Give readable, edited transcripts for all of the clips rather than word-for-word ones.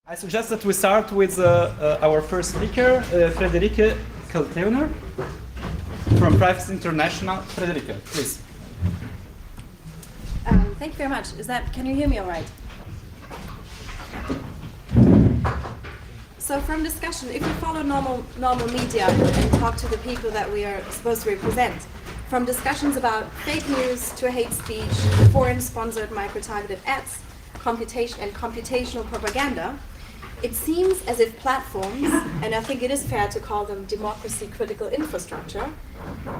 I suggest that we start with our first speaker, Friederike Kalteuner from Privacy International. Friederike, please. Thank you very much. Can you hear me all right? So from discussion, if we follow normal media and talk to the people that we are supposed to represent, from discussions about fake news to hate speech, foreign-sponsored micro-targeted ads, computational propaganda, it seems as if platforms, and I think it is fair to call them democracy-critical infrastructure,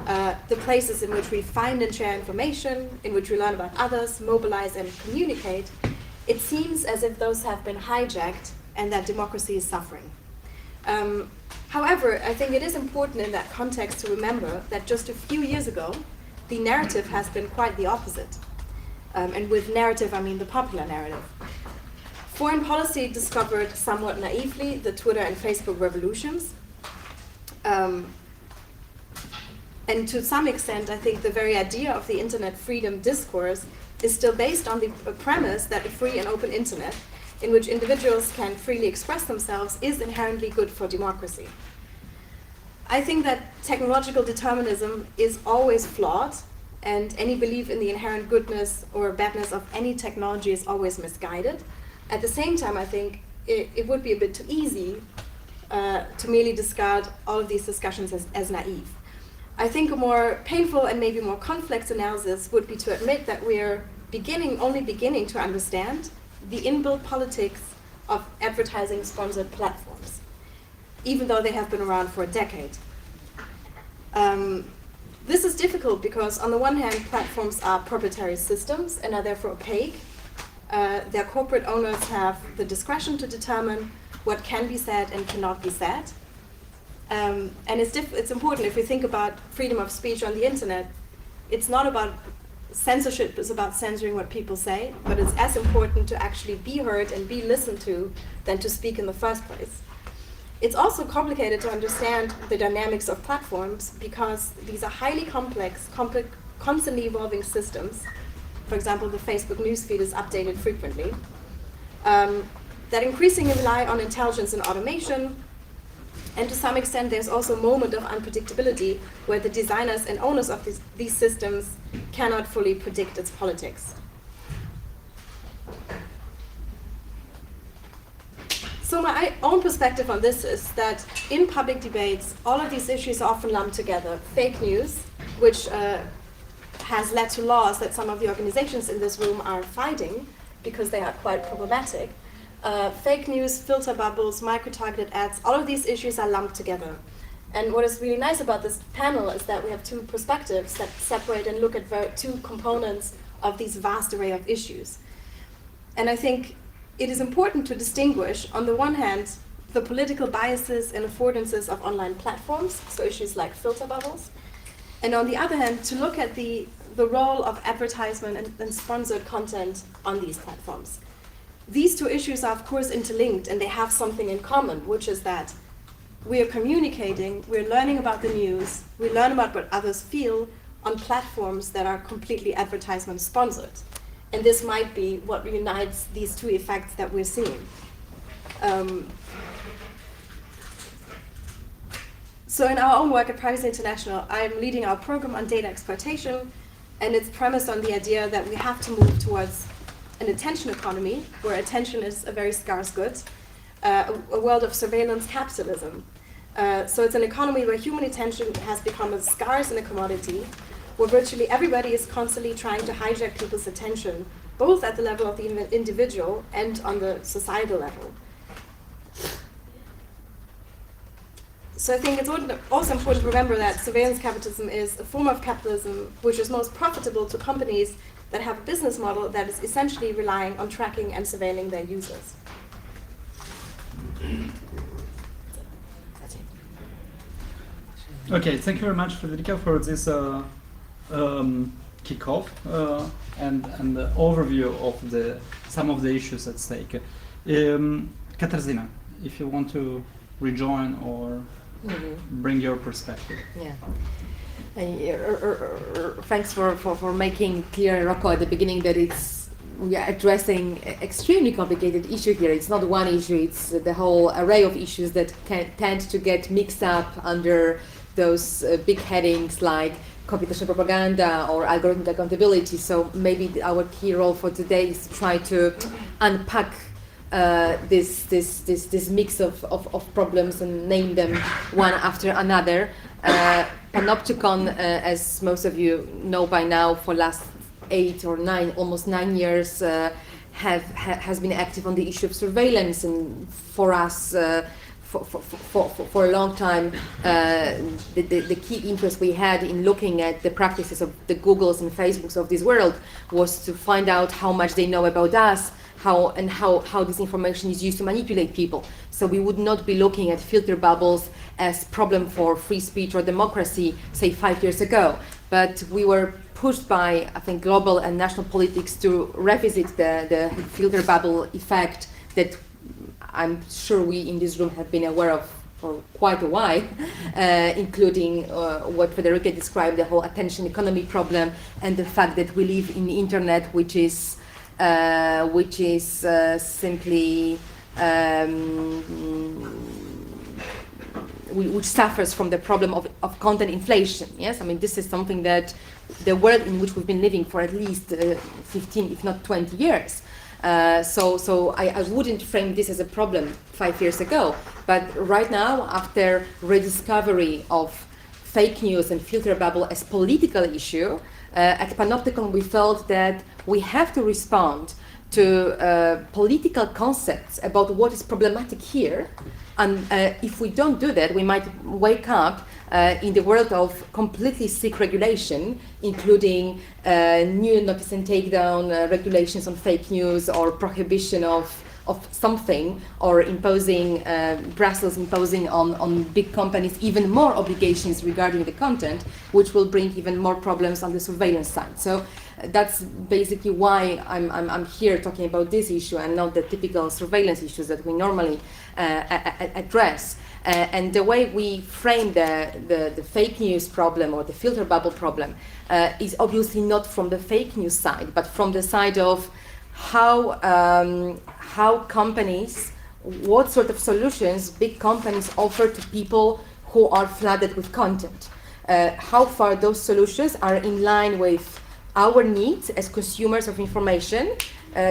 the places in which we find and share information, in which we learn about others, mobilize and communicate, it seems as if those have been hijacked and that democracy is suffering. However, I think it is important in that context to remember that just a few years ago, the narrative has been quite the opposite. And with narrative, I mean the popular narrative. Foreign policy discovered somewhat naively the Twitter and Facebook revolutions. And to some extent, I think the very idea of the internet freedom discourse is still based on the premise that a free and open internet in which individuals can freely express themselves is inherently good for democracy. I think that technological determinism is always flawed, and any belief in the inherent goodness or badness of any technology is always misguided. At the same time, I think it would be a bit too easy to merely discard all of these discussions as naive. I think a more painful and maybe more complex analysis would be to admit that we're only beginning to understand the inbuilt politics of advertising-sponsored platforms, even though they have been around for a decade. This is difficult because, on the one hand, platforms are proprietary systems and are therefore opaque. Their corporate owners have the discretion to determine what can be said and cannot be said. And it's important if we think about freedom of speech on the internet. It's not about censorship, it's about censoring what people say, but it's as important to actually be heard and be listened to than to speak in the first place. It's also complicated to understand the dynamics of platforms because these are highly complex, constantly evolving systems. For example, the Facebook newsfeed is updated frequently, that increasingly rely on intelligence and automation. And to some extent, there's also a moment of unpredictability where the designers and owners of these systems cannot fully predict its politics. So my own perspective on this is that in public debates, all of these issues are often lumped together. Fake news, which has led to laws that some of the organizations in this room are fighting because they are quite problematic. Fake news, filter bubbles, micro-targeted ads, all of these issues are lumped together. And what is really nice about this panel is that we have two perspectives that separate and look at two components of these vast array of issues. And I think it is important to distinguish, on the one hand, the political biases and affordances of online platforms, so issues like filter bubbles, and on the other hand, to look at the role of advertisement and sponsored content on these platforms. These two issues are of course interlinked, and they have something in common, which is that we are communicating, we're learning about the news, we learn about what others feel on platforms that are completely advertisement sponsored. And this might be what unites these two effects that we're seeing. So in our own work at Privacy International, I'm leading our program on data exploitation, and it's premised on the idea that we have to move towards an attention economy, where attention is a very scarce good, a world of surveillance capitalism. So it's an economy where human attention has become as scarce and a commodity, where virtually everybody is constantly trying to hijack people's attention, both at the level of the individual and on the societal level. So I think it's also important to remember that surveillance capitalism is a form of capitalism which is most profitable to companies that have a business model that is essentially relying on tracking and surveilling their users. Okay, thank you very much, Friederike, for this kickoff and the overview of some of the issues at stake. Katarzyna, if you want to rejoin or bring your perspective. Yeah. Thanks for making clear, Rocco, at the beginning that it's we are addressing extremely complicated issue here. It's not one issue, it's the whole array of issues that can tend to get mixed up under those big headings like computational propaganda or algorithmic accountability. So maybe our key role for today is to try to unpack this mix of problems and name them one after another. Panopticon, as most of you know by now, for last 8 or 9, almost 9 years, has been active on the issue of surveillance, and for us, for a long time, the key interest we had in looking at the practices of the Googles and Facebooks of this world was to find out how much they know about us, how this information is used to manipulate people. So we would not be looking at filter bubbles as problem for free speech or democracy, say 5 years ago. But we were pushed by, I think, global and national politics to revisit the filter bubble effect that I'm sure we in this room have been aware of for quite a while, including what Federica described, the whole attention economy problem, and the fact that we live in the internet, which is simply which suffers from the problem of content inflation. Yes, I mean, this is something that the world in which we've been living for at least 15, if not 20 years. So I wouldn't frame this as a problem 5 years ago, but right now, after rediscovery of fake news and filter bubble as political issue, at Panopticon we felt that we have to respond to political concepts about what is problematic here, and if we don't do that, we might wake up in the world of completely sick regulation, including new notice and takedown regulations on fake news, or prohibition of something, or imposing, Brussels imposing on big companies even more obligations regarding the content, which will bring even more problems on the surveillance side. So that's basically why I'm here talking about this issue and not the typical surveillance issues that we normally address. And the way we frame the fake news problem or the filter bubble problem is obviously not from the fake news side, but from the side of how companies, what sort of solutions big companies offer to people who are flooded with content. How far those solutions are in line with our needs as consumers of information,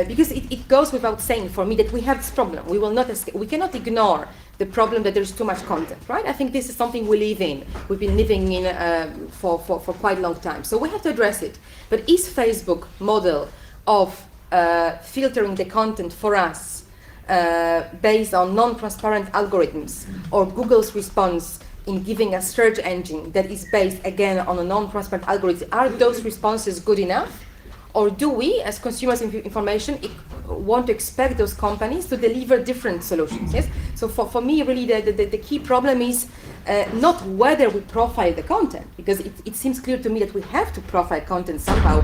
because it goes without saying for me that we have this problem. We cannot ignore the problem that there's too much content, right? I think this is something we live in. We've been living in for quite a long time. So we have to address it. But is Facebook model of filtering the content for us based on non-transparent algorithms, or Google's response in giving a search engine that is based again on a non-transparent algorithm, are those responses good enough? Or do we, as consumers of information, want to expect those companies to deliver different solutions? Yes. So for me, really, the key problem is not whether we profile the content, because it seems clear to me that we have to profile content somehow,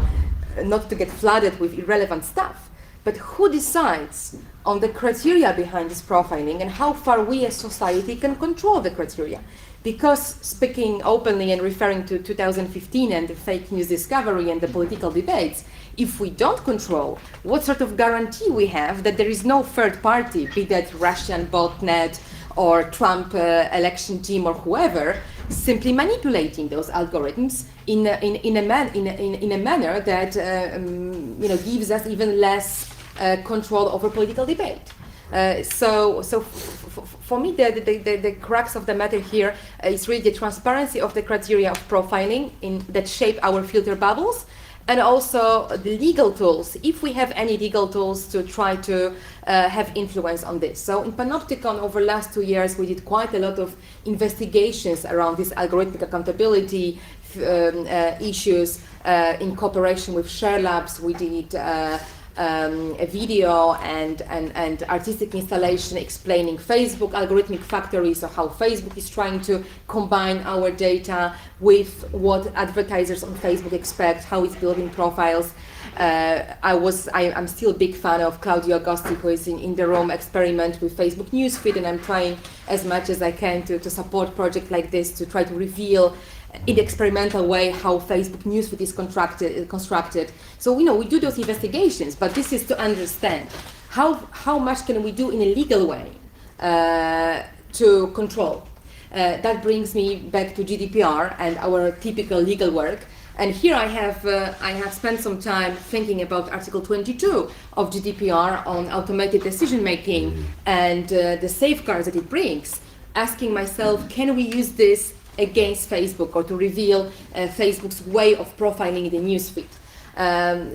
not to get flooded with irrelevant stuff. But who decides on the criteria behind this profiling, and how far we as society can control the criteria? Because, speaking openly and referring to 2015 and the fake news discovery and the political debates, if we don't control, what sort of guarantee we have that there is no third party, be that Russian botnet or Trump election team or whoever, simply manipulating those algorithms in a manner that gives us even less control over political debate. So for me, the crux of the matter here is really the transparency of the criteria of profiling that shape our filter bubbles, and also the legal tools, if we have any legal tools to try to have influence on this. So in Panopticon, over the last 2 years, we did quite a lot of investigations around this algorithmic accountability issues in cooperation with Share Labs. We did a video and artistic installation explaining Facebook algorithmic factories, so how Facebook is trying to combine our data with what advertisers on Facebook expect, how it's building profiles. I'm still a big fan of Claudio Agosti, who is in the Rome experiment with Facebook newsfeed, and I'm trying as much as I can to support projects like this to try to reveal in the experimental way how Facebook newsfeed is constructed. So we do those investigations, but this is to understand how much can we do in a legal way to control. That brings me back to GDPR and our typical legal work. And here I have spent some time thinking about Article 22 of GDPR on automated decision making and the safeguards that it brings, asking myself, can we use this against Facebook or to reveal Facebook's way of profiling the newsfeed?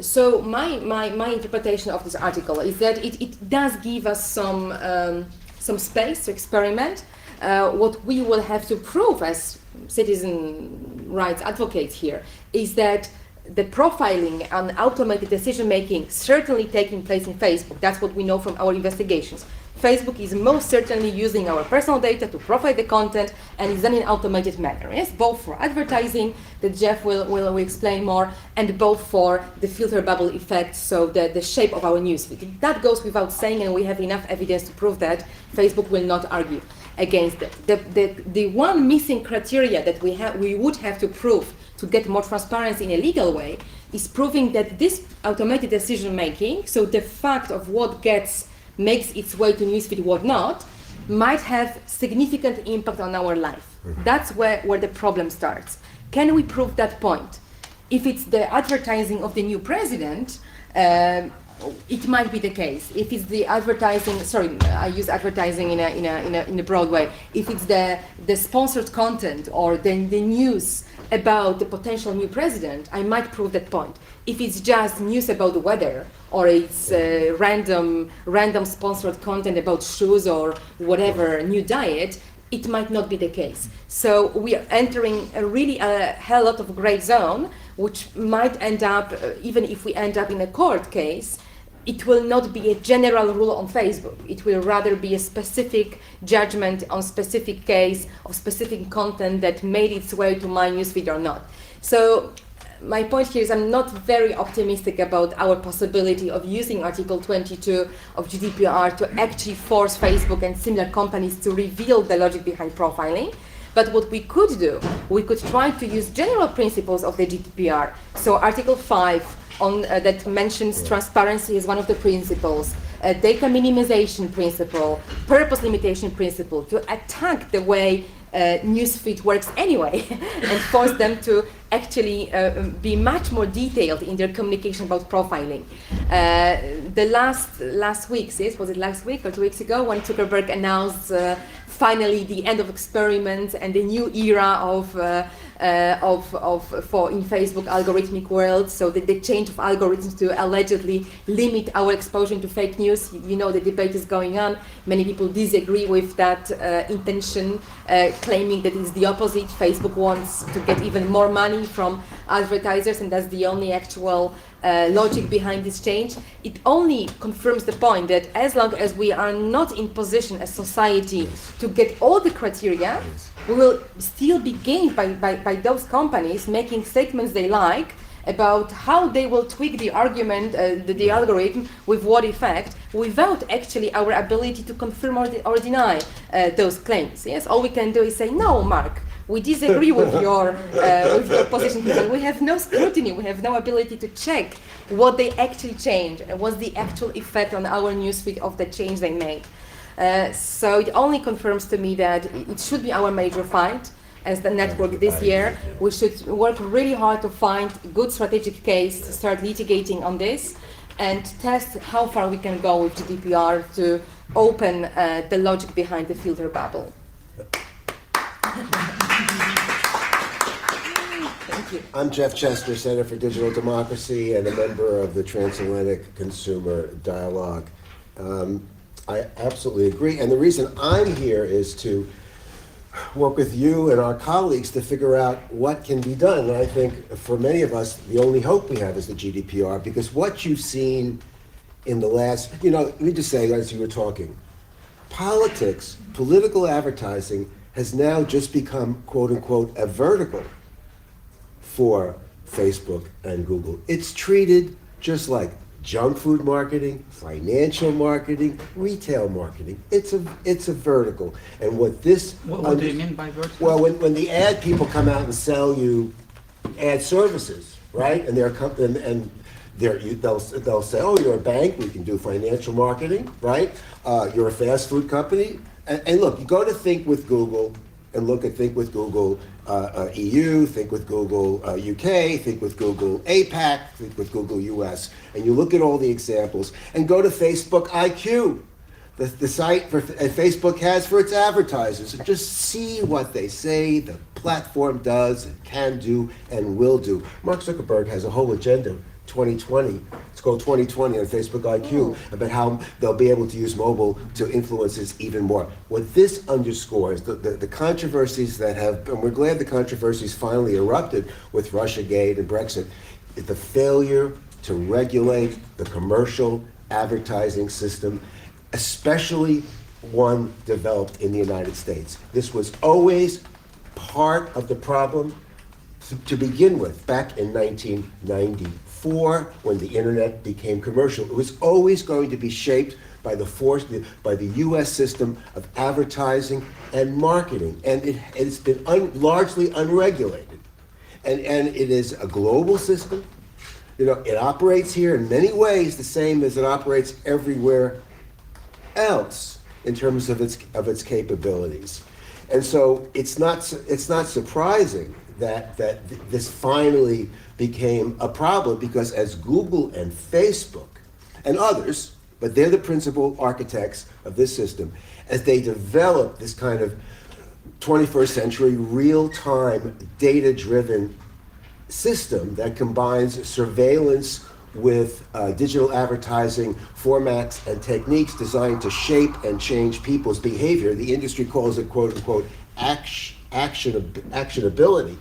So my interpretation of this article is that it does give us some space to experiment. What we will have to prove as citizen rights advocates here is that the profiling and automated decision making certainly taking place in Facebook. That's what we know from our investigations. Facebook is most certainly using our personal data to profile the content, and is done in an automated manner. Yes, both for advertising, that Jeff will explain more, and both for the filter bubble effect, so the shape of our newsfeed. That goes without saying, and we have enough evidence to prove that. Facebook will not argue against it. The one missing criteria that we would have to prove to get more transparency in a legal way is proving that this automated decision making, so the fact of what makes its way to newsfeed, what not, might have significant impact on our life. That's where the problem starts. Can we prove that point? If it's the advertising of the new president, it might be the case. If it's the advertising, sorry, I use advertising in a broad way. If it's the sponsored content or the news about the potential new president, I might prove that point. If it's just news about the weather, or it's random sponsored content about shoes or whatever new diet, it might not be the case. So we are entering a hell lot of gray zone, which might end up, even if we end up in a court case, it will not be a general rule on Facebook. It will rather be a specific judgment on specific case of specific content that made its way to my newsfeed or not. So my point here is I'm not very optimistic about our possibility of using Article 22 of GDPR to actually force Facebook and similar companies to reveal the logic behind profiling. But what we could do, we could try to use general principles of the GDPR. So Article 5 that mentions transparency as one of the principles, data minimization principle, purpose limitation principle, to attack the way newsfeed works anyway and force them to actually be much more detailed in their communication about profiling. The last week, was it last week or 2 weeks ago, when Zuckerberg announced finally the end of experiments and the new era in Facebook algorithmic world, so the change of algorithms to allegedly limit our exposure to fake news. You know, the debate is going on. Many people disagree with that intention, claiming that it's the opposite. Facebook wants to get even more money from advertisers, and that's the only actual logic behind this change. It only confirms the point that as long as we are not in position as society to get all the criteria, we will still be gained by those companies making statements they like about how they will tweak the argument, the algorithm, with what effect, without actually our ability to confirm or deny those claims. Yes, all we can do is say, no, Mark, we disagree with your position here. We have no scrutiny, we have no ability to check what they actually changed and what's the actual effect on our newsfeed of the change they made. So it only confirms to me that it should be our major fight as the network this year. We should work really hard to find a good strategic case to start litigating on this and test how far we can go with GDPR to open the logic behind the filter bubble. Thank you. I'm Jeff Chester, Center for Digital Democracy, and a member of the Transatlantic Consumer Dialogue. I absolutely agree, and the reason I'm here is to work with you and our colleagues to figure out what can be done. And I think for many of us, the only hope we have is the GDPR, because what you've seen in the last, let me just say, as you were talking, political advertising has now just become, quote unquote, a vertical for Facebook and Google. It's treated just like junk food marketing, financial marketing, retail marketing. It's a vertical. And what this... What do you mean by vertical? Well, when the ad people come out and sell you ad services, right? And they'll say, oh, you're a bank, we can do financial marketing, right? You're a fast food company. And look, you go to Think with Google and look at Think with Google EU, Think with Google UK, Think with Google APAC, Think with Google US, and you look at all the examples, and go to Facebook IQ, the site Facebook has for its advertisers, and just see what they say the platform does and can do and will do. Mark Zuckerberg has a whole agenda, 2020. It's called 2020 on Facebook IQ, about how they'll be able to use mobile to influence us even more. What this underscores, the controversies that have, and we're glad the controversies finally erupted with Russiagate and Brexit, is the failure to regulate the commercial advertising system, especially one developed in the United States. This was always part of the problem to begin with, back in 1994, when the internet became commercial. It was always going to be shaped by the U.S. system of advertising and marketing, and it's been largely unregulated. And it is a global system. You know, it operates here in many ways the same as it operates everywhere else in terms of its capabilities. And so it's not surprising that this finally became a problem, because as Google and Facebook and others, but they're the principal architects of this system, as they develop this kind of 21st century real-time data-driven system that combines surveillance with digital advertising formats and techniques designed to shape and change people's behavior. The industry calls it, quote unquote, actionability,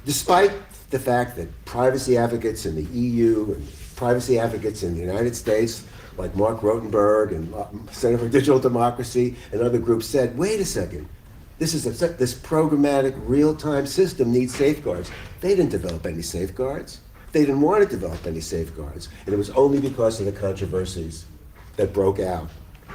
despite the fact that privacy advocates in the EU and privacy advocates in the United States, like Mark Rotenberg and Center for Digital Democracy and other groups, said, wait a second, this programmatic real-time system needs safeguards. They didn't develop any safeguards. They didn't want to develop any safeguards. And it was only because of the controversies that broke out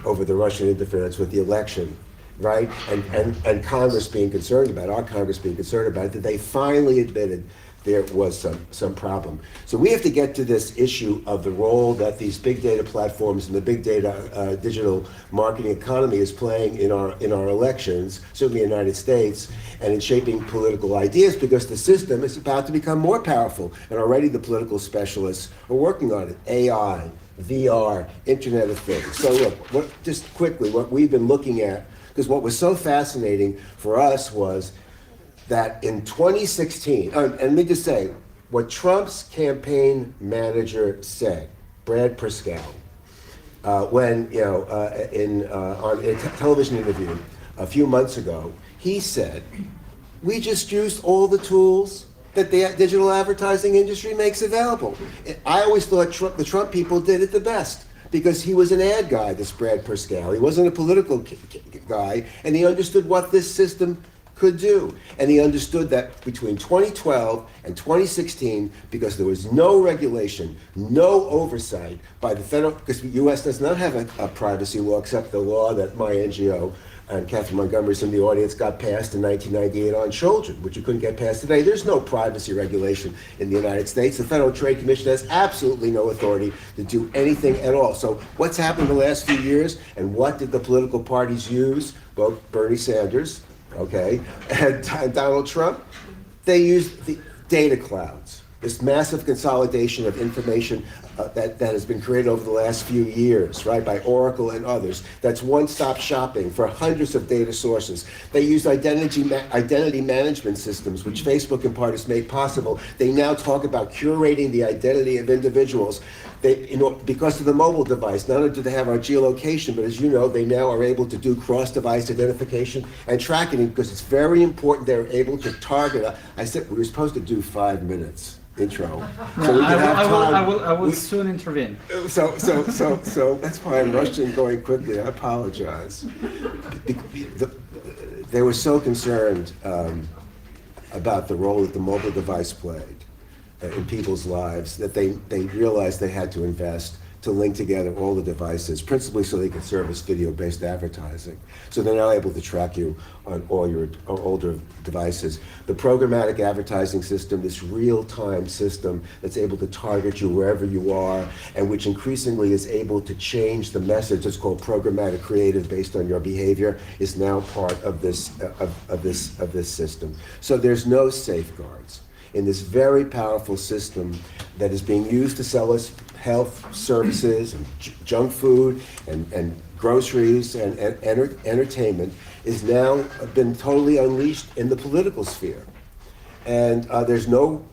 over the Russian interference with the election, right? And Congress being concerned about, our Congress being concerned about it, that they finally admitted there was some problem. So we have to get to this issue of the role that these big data platforms and the big data digital marketing economy is playing in our elections, certainly in the United States, and in shaping political ideas, because the system is about to become more powerful, and already the political specialists are working on it. AI, VR, Internet of Things. So look, just quickly, what we've been looking at, because what was so fascinating for us was that in 2016, and let me just say, what Trump's campaign manager said, Brad Priscal, when, on a television interview a few months ago, he said, we just used all the tools that the digital advertising industry makes available. I always thought the Trump people did it the best, because he was an ad guy, this Brad Priscal. He wasn't a political guy, and he understood what this system could do. And he understood that between 2012 and 2016, because there was no regulation, no oversight by the federal, because the U.S. does not have a privacy law except the law that my NGO and Catherine Montgomery's in the audience got passed in 1998 on children, which you couldn't get passed today. There's no privacy regulation in the United States. The Federal Trade Commission has absolutely no authority to do anything at all. So what's happened the last few years, and what did the political parties use? Well, Bernie Sanders, okay, and Donald Trump, they used the data clouds, this massive consolidation of information that has been created over the last few years, right, by Oracle and others. That's one-stop shopping for hundreds of data sources. They use identity management systems, which Facebook in part has made possible. They now talk about curating the identity of individuals. Because of the mobile device, not only do they have our geolocation, but as you know, they now are able to do cross-device identification and tracking, because it's very important they're able to target. I said we were supposed to do 5 minutes intro. So we can have time. I will soon intervene. So that's why I'm rushing, going quickly. I apologize. They were so concerned about the role that the mobile device played, in people's lives that they realized they had to invest to link together all the devices, principally so they could service video-based advertising. So they're now able to track you on all your older devices. The programmatic advertising system, this real-time system that's able to target you wherever you are, and which increasingly is able to change the message. It's called programmatic creative based on your behavior, is now part of this system. So there's no safeguards in this very powerful system that is being used to sell us health services and junk food and groceries and entertainment, is now been totally unleashed in the political sphere. And there's no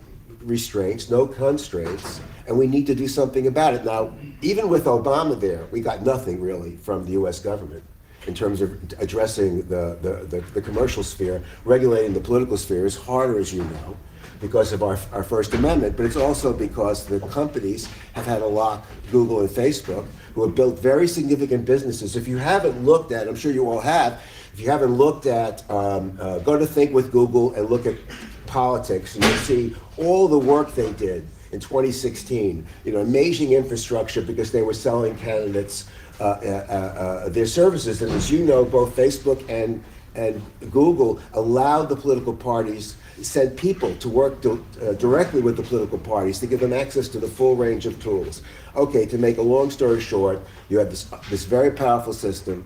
restraints, no constraints, and we need to do something about it. Now, even with Obama there, we got nothing really from the US government in terms of addressing the commercial sphere. Regulating the political sphere is harder, as you know, because of our First Amendment, but it's also because the companies have had to lock Google and Facebook, who have built very significant businesses. If you haven't looked at, I'm sure you all have, if you haven't looked at, go to Think with Google and look at politics, and you'll see all the work they did in 2016. Amazing infrastructure because they were selling candidates their services. And as you know, both Facebook and Google allowed the political parties, sent people to work directly with the political parties to give them access to the full range of tools. Okay, to make a long story short, you have this very powerful system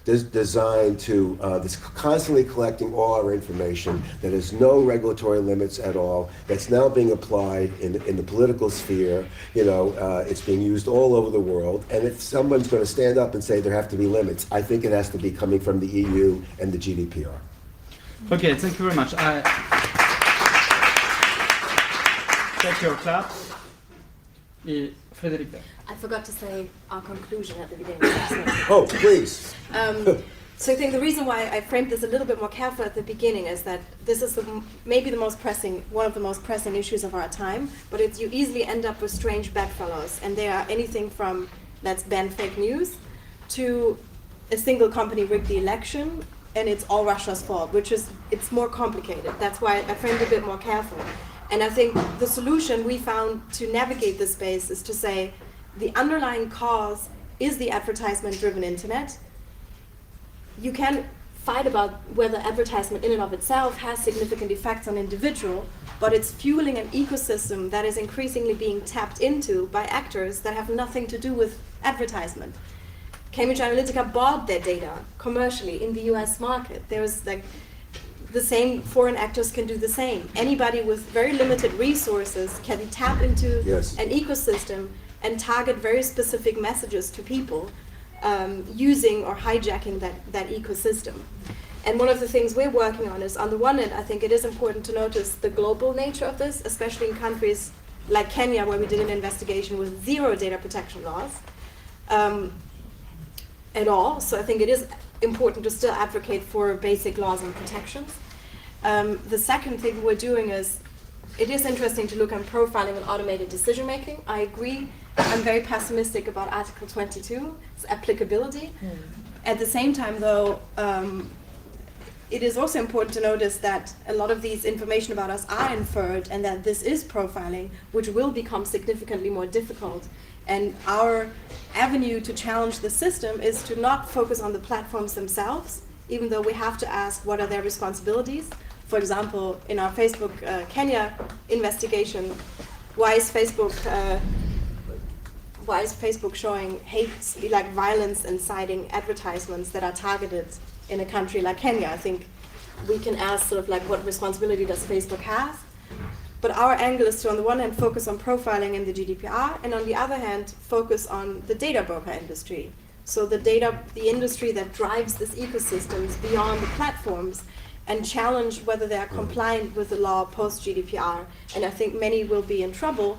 designed to, that's constantly collecting all our information, that has no regulatory limits at all, that's now being applied in the political sphere. It's being used all over the world, and if someone's going to stand up and say there have to be limits, I think it has to be coming from the EU and the GDPR. Okay, thank you very much. Take your clap. Federica. I forgot to say our conclusion at the beginning. Oh, please. So I think the reason why I framed this a little bit more careful at the beginning is that this is maybe one of the most pressing issues of our time, but you easily end up with strange bedfellows, and they are anything from let's ban fake news to a single company rigged the election and it's all Russia's fault, it's more complicated. That's why I framed it a bit more careful. And I think the solution we found to navigate this space is to say the underlying cause is the advertisement-driven internet. You can fight about whether advertisement in and of itself has significant effects on individual, but it's fueling an ecosystem that is increasingly being tapped into by actors that have nothing to do with advertisement. Cambridge Analytica bought their data commercially in the US market. There's the same foreign actors can do the same. Anybody with very limited resources can tap into an ecosystem and target very specific messages to people using or hijacking that ecosystem. And one of the things we're working on is, on the one hand, I think it is important to notice the global nature of this, especially in countries like Kenya, where we did an investigation with zero data protection laws at all. So I think it is important to still advocate for basic laws and protections. The second thing we're doing is, it is interesting to look at profiling and automated decision making. I agree. I'm very pessimistic about Article 22, its applicability. At the same time, though, it is also important to notice that a lot of these information about us are inferred, and that this is profiling, which will become significantly more difficult. And our avenue to challenge the system is to not focus on the platforms themselves, even though we have to ask what are their responsibilities. For example, in our Facebook Kenya investigation, why is Facebook showing hate, like violence inciting advertisements that are targeted in a country like Kenya? I think we can ask sort of like, what responsibility does Facebook have? But our angle is to, on the one hand, focus on profiling in the GDPR, and on the other hand, focus on the data broker industry. So the industry that drives this ecosystems beyond the platforms, and challenge whether they are compliant with the law post-GDPR. And I think many will be in trouble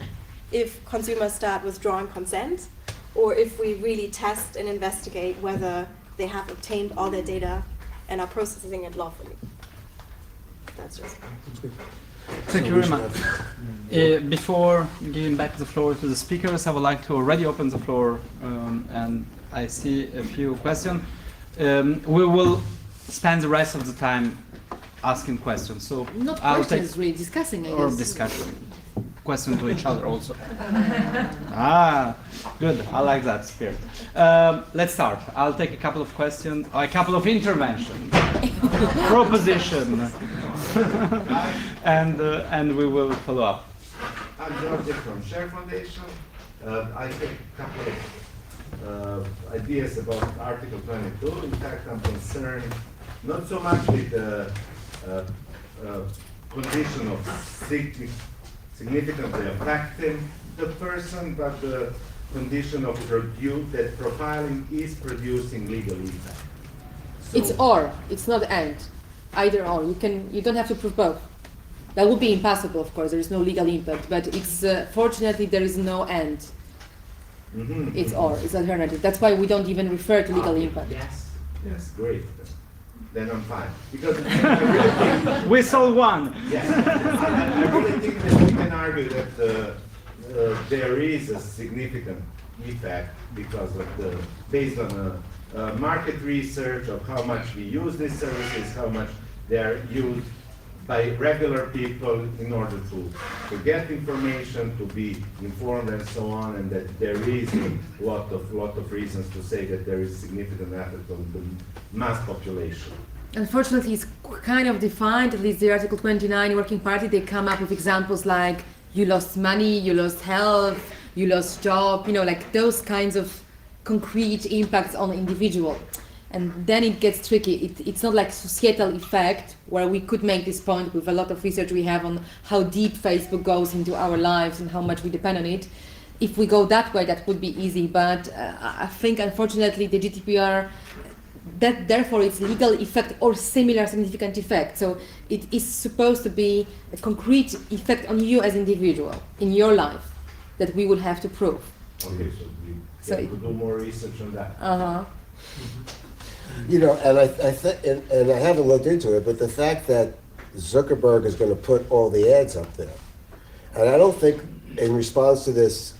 if consumers start withdrawing consent, or if we really test and investigate whether they have obtained all their data and are processing it lawfully. That's just... Thank you very much. Before giving back the floor to the speakers, I would like to already open the floor, and I see a few questions. We will spend the rest of the time asking questions. So not I'll questions, really discussing, I or guess. discussion. question to each other also. Good. I like that spirit. Let's start. I'll take a couple of questions, a couple of interventions, proposition, and we will follow up. I'm George from Share Foundation. I take a couple of ideas about Article 22. In fact, I'm concerned not so much with the condition of significantly affecting the person, but the condition of that profiling is producing legal impact. So It's or, it's not and. Either or. You don't have to prove both. That would be impossible, of course. There is no legal impact, but it's fortunately there is no and. It's or, it's alternative. That's why we don't even refer to legal impact. Yes, great. Then I'm fine. Because I really think, We solve one. yes, I really think that we can argue that there is a significant effect because of based on market research of how much we use these services, how much they are used by regular people in order to get information, to be informed and so on, and that there is a lot of reasons to say that there is significant effect on the mass population. Unfortunately, it's kind of defined, at least the Article 29 Working Party, they come up with examples like you lost money, you lost health, you lost job, like those kinds of concrete impacts on the individual. And then it gets tricky. It's not like societal effect, where we could make this point with a lot of research we have on how deep Facebook goes into our lives and how much we depend on it. If we go that way, that would be easy. But I think, unfortunately, the GDPR, that therefore it's legal effect or similar significant effect. So it is supposed to be a concrete effect on you as individual in your life that we will have to prove. Okay, so we have to do more research on that. And I haven't looked into it, but the fact that Zuckerberg is going to put all the ads up there, and I don't think in response to this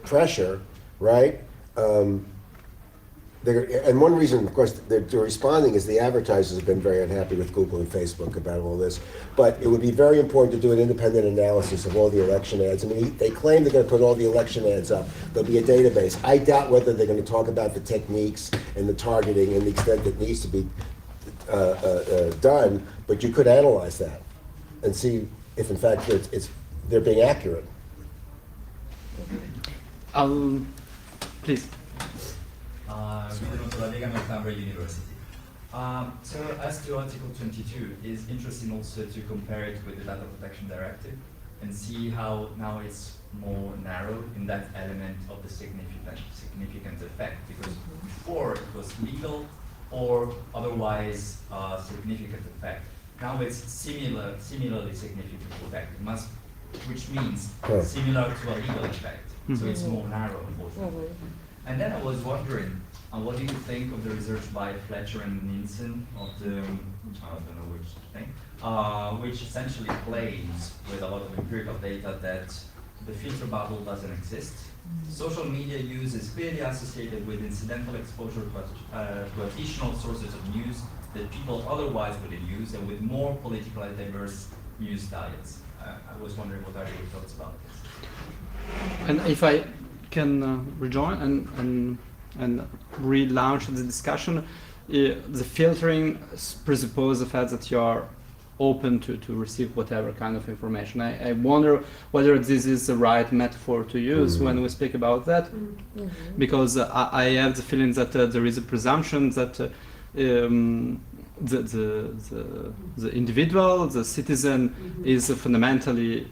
pressure, right? And one reason, of course, they're responding is the advertisers have been very unhappy with Google and Facebook about all this. But it would be very important to do an independent analysis of all the election ads. I mean, they claim they're going to put all the election ads up. There'll be a database. I doubt whether they're going to talk about the techniques and the targeting and the extent that needs to be done. But you could analyze that and see if, in fact, they're being accurate. Please. University. So as to Article 22, it's interesting also to compare it with the Data Protection Directive and see how now it's more narrow in that element of the significant effect, because before it was legal or otherwise significant effect. Now it's similarly significant effect. It must, which means similar to a legal effect. So it's more narrow, unfortunately. And then I was wondering, what do you think of the research by Fletcher and Nielsen of the, I don't know which thing, which essentially claims with a lot of empirical data that the filter bubble doesn't exist. Social media use is clearly associated with incidental exposure to additional sources of news that people otherwise wouldn't use, and with more politically diverse news diets. I was wondering, what are your thoughts about this? And if I can rejoin and relaunch the discussion, the filtering presupposes the fact that you are open to receive whatever kind of information. I wonder whether this is the right metaphor to use when we speak about that, because I have the feeling that there is a presumption that the individual, the citizen, is fundamentally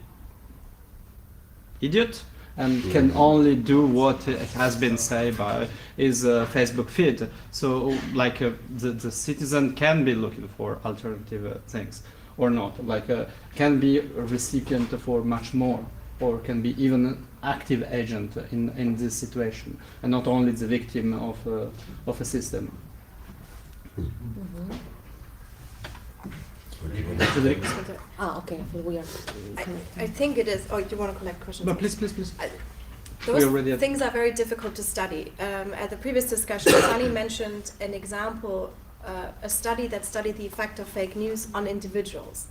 idiot and can only do what it has been said by his Facebook feed. So, like, the citizen can be looking for alternative things, or not. Like, can be a recipient for much more, or can be even an active agent in this situation, and not only the victim of a system. Okay. We are. I think it is. Oh, do you want to collect questions? No, please. Those things are very difficult to study. At the previous discussion, Sally mentioned an example, a study that studied the effect of fake news on individuals.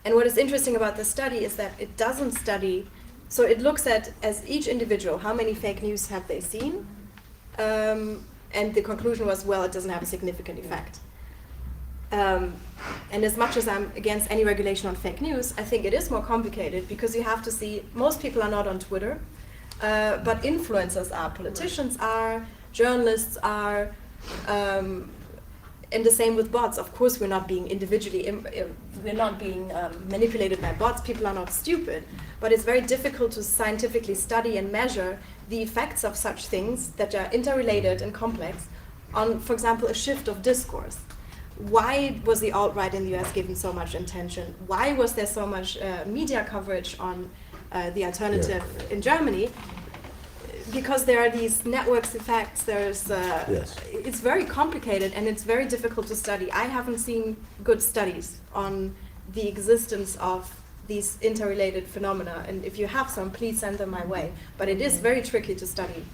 And what is interesting about this study is that it doesn't study, so it looks at, as each individual, how many fake news have they seen, and the conclusion was, well, it doesn't have a significant effect. And as much as I'm against any regulation on fake news, I think it is more complicated because you have to see, most people are not on Twitter, but influencers are, politicians are, journalists are, and the same with bots. Of course, we're not being individually, we're not being manipulated by bots. People are not stupid, but it's very difficult to scientifically study and measure the effects of such things that are interrelated and complex on, for example, a shift of discourse. Why was the alt-right in the US given so much attention? Why was there so much media coverage on the alternative in Germany? Because there are these networks effects, it's very complicated and it's very difficult to study. I haven't seen good studies on the existence of these interrelated phenomena, and if you have some, please send them my way. But it is very tricky to study.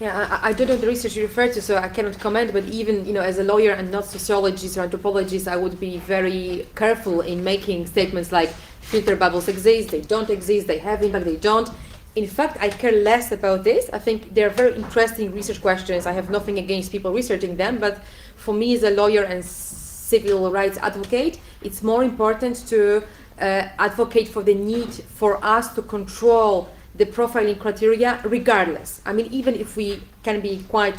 Yeah, I don't know the research you referred to, so I cannot comment, but even, as a lawyer and not sociologist or anthropologist, I would be very careful in making statements like filter bubbles exist, they don't exist, they have impact, they don't. In fact, I care less about this. I think they're very interesting research questions. I have nothing against people researching them, but for me as a lawyer and civil rights advocate, it's more important to advocate for the need for us to control the profiling criteria regardless. I mean, even if we can be quite,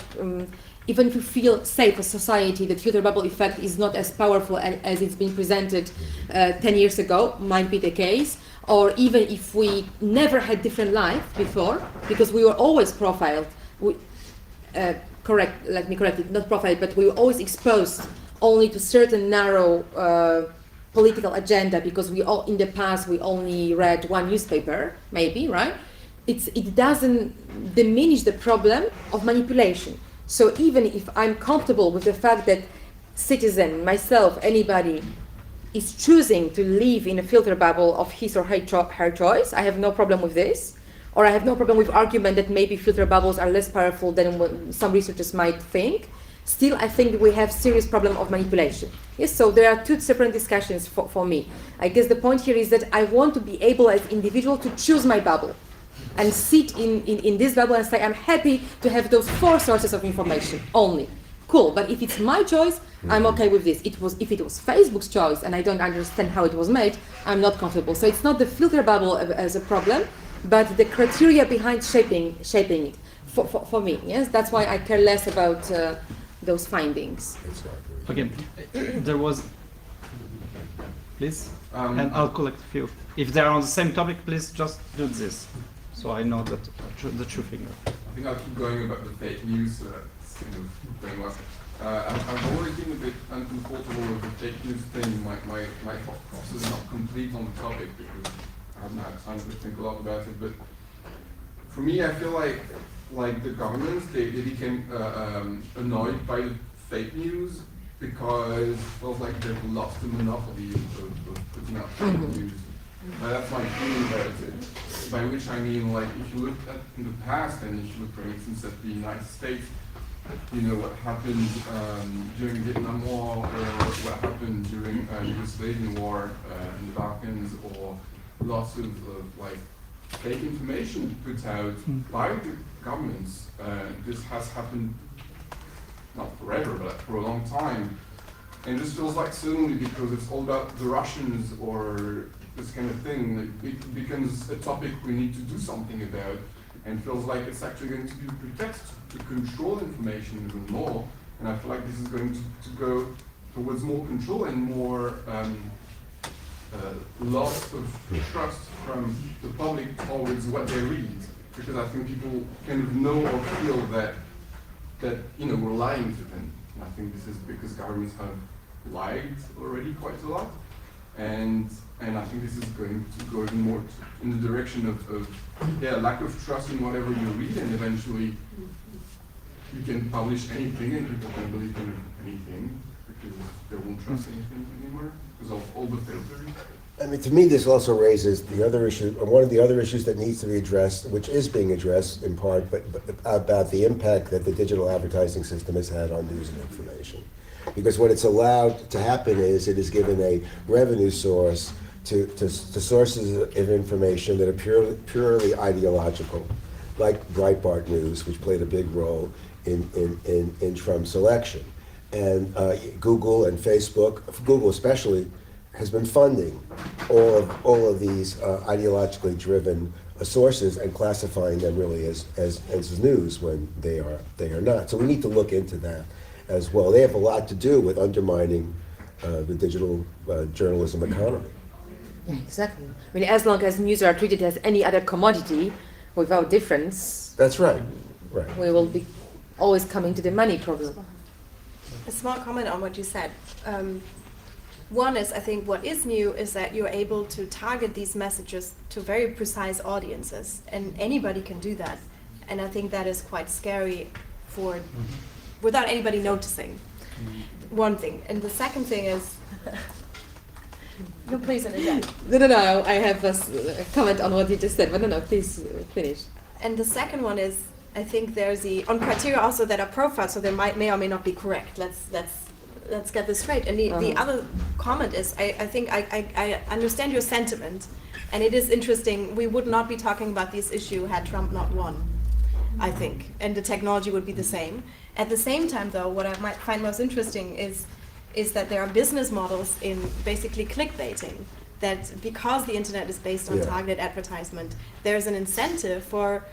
even if we feel safe as society, the filter bubble effect is not as powerful as it's been presented 10 years ago, might be the case. Or even if we never had different life before, because we were always profiled, let me correct it, not profiled, but we were always exposed only to certain narrow political agenda, because in the past we only read one newspaper, maybe, right? It doesn't diminish the problem of manipulation. So even if I'm comfortable with the fact that citizen, myself, anybody, is choosing to live in a filter bubble of his or her choice, I have no problem with this. Or I have no problem with argument that maybe filter bubbles are less powerful than what some researchers might think. Still, I think we have serious problem of manipulation. Yes, so there are two separate discussions for me. I guess the point here is that I want to be able as individual to choose my bubble and sit in this bubble and say, I'm happy to have those 4 sources of information only. Cool, but if it's my choice, I'm okay with this. If it was Facebook's choice and I don't understand how it was made, I'm not comfortable. So it's not the filter bubble as a problem, but the criteria behind shaping it for me. Yes, that's why I care less about those findings. Okay, there was, please, and I'll collect a few. If they're on the same topic, please just do this, so I know that the true figure. I think I'll keep going about the fake news. Kind of going well. I've always been a bit uncomfortable with the fake news thing. My thought process is not complete on the topic because I haven't had time to think a lot about it. But for me, I feel like the governments, they became annoyed by the fake news because it feels like they've lost the monopoly of putting out fake news. That's my feeling about it. By which I mean, like, if you look at in the past, and if you look, for instance, at the United States, what happened during the Vietnam War, or what happened during the Yugoslavian War in the Balkans, or lots of like fake information put out by the governments. This has happened not forever, but for a long time. And it just feels like suddenly, because it's all about the Russians or this kind of thing, it becomes a topic we need to do something about. And feels like it's actually going to be a pretext to control information even more. And I feel like this is going to go towards more control and more loss of trust from the public towards what they read. Because I think people kind of know or feel that we're lying to them. And I think this is because governments have lied already quite a lot. And I think this is going to go even more in the direction of lack of trust in whatever you read, and eventually you can publish anything and people can believe in anything because they won't trust anything anymore because of all the filters. I mean, to me, this also raises the other issue, or one of the other issues that needs to be addressed, which is being addressed in part, but about the impact that the digital advertising system has had on news and information. Because what it's allowed to happen is it is given a revenue source to sources of information that are purely ideological, like Breitbart News, which played a big role in Trump's election. And Google and Facebook, Google especially, has been funding all of these ideologically driven sources and classifying them really as news when they are not. So we need to look into that as well. They have a lot to do with undermining the digital journalism economy. Yeah, exactly. I mean, as long as news are treated as any other commodity without difference, That's right. Right. we will be always coming to the money problem. A small comment on what you said. One is, I think what is new is that you're able to target these messages to very precise audiences, and anybody can do that. And I think that is quite scary for, without anybody noticing. One thing. And the second thing is, no, please, interject. No, I have a comment on what you just said, but no, please finish. And the second one is, I think there's on criteria also that are profiled, so they may or may not be correct. Let's get this straight. And the other comment is, I think I understand your sentiment, and it is interesting. We would not be talking about this issue had Trump not won, I think, and the technology would be the same. At the same time, though, what I might find most interesting is that there are business models in basically clickbaiting, that because the internet is based on targeted advertisement, there's an incentive for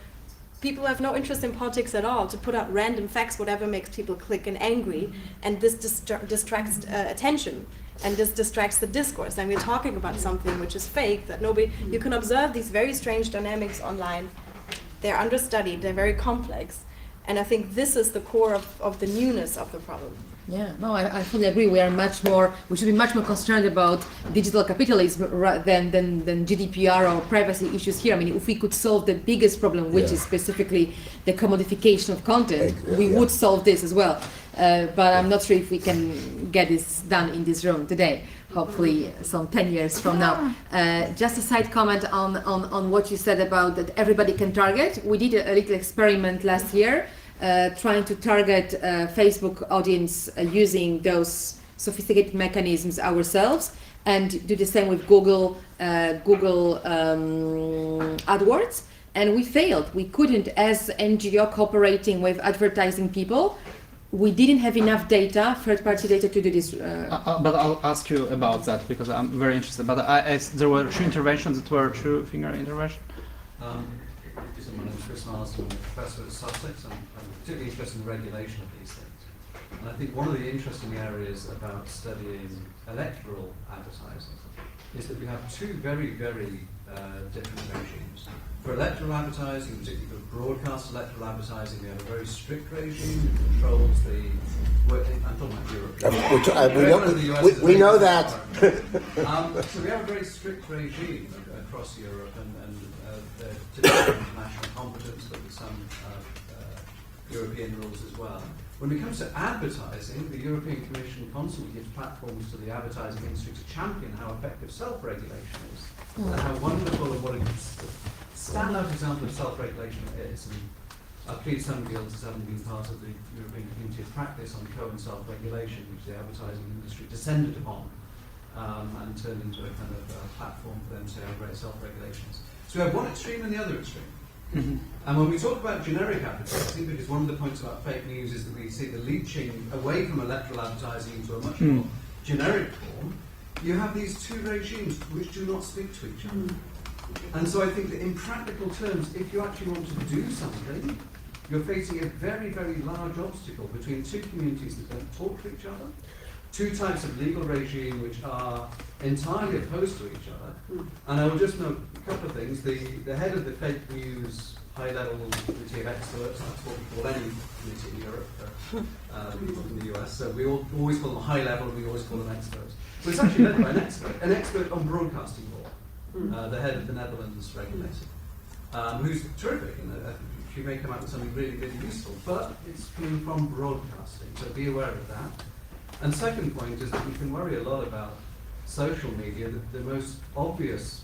people who have no interest in politics at all to put out random facts, whatever makes people click and angry, and this distracts attention, and this distracts the discourse. And we're talking about something which is fake, that nobody, you can observe these very strange dynamics online. They're understudied, they're very complex, and I think this is the core of the newness of the problem. Yeah, no, I fully agree. We should be much more concerned about digital capitalism than GDPR or privacy issues here. I mean, if we could solve the biggest problem, which is specifically the commodification of content, we would solve this as well. But I'm not sure if we can get this done in this room today. Hopefully, some 10 years from now. Just a side comment on what you said about that everybody can target. We did a little experiment last year. Trying to target Facebook audience using those sophisticated mechanisms ourselves, and do the same with Google AdWords, and we failed. We couldn't, as NGO cooperating with advertising people, we didn't have enough data, third-party data, to do this. But I'll ask you about that because I'm very interested. But there were two interventions that were two-finger intervention. My name is Chris Marsden, I'm a professor at Sussex. I'm particularly interested in the regulation of these things. And I think one of the interesting areas about studying electoral advertising is that we have two very, very different regimes. For electoral advertising, particularly for broadcast electoral advertising, we have a very strict regime that controls the... I'm talking about Europe. We know that. So we have a very strict regime across Europe, and typical international competence, but with some European rules as well. When it comes to advertising, the European Commission constantly gives platforms to the advertising industry to champion how effective self-regulation is, and how wonderful and what a standout example of self-regulation it is. And I've pleaded some guilds as having been part of the European Community of Practice on co and self-regulation, which the advertising industry descended upon and turned into a kind of platform for them to have great self-regulation is. So we have one extreme and the other extreme. And when we talk about generic advertising, because one of the points about fake news is that we see the leaching away from electoral advertising into a much more generic form, you have these two regimes which do not speak to each other. And so I think that in practical terms, if you actually want to do something, you're facing a very, very large obstacle between two communities that don't talk to each other, two types of legal regime which are entirely opposed to each other. And I will just note a couple of things. The head of the fake news high-level committee of experts, that's what we call any committee in Europe, people from the US, so we always call them high-level and we always call them experts. But it's actually led by an expert on broadcasting law, the head of the Netherlands regulator, who's terrific, and she may come out with something really, really useful, but it's coming from broadcasting, so be aware of that. And second point is that we can worry a lot about social media. The most obvious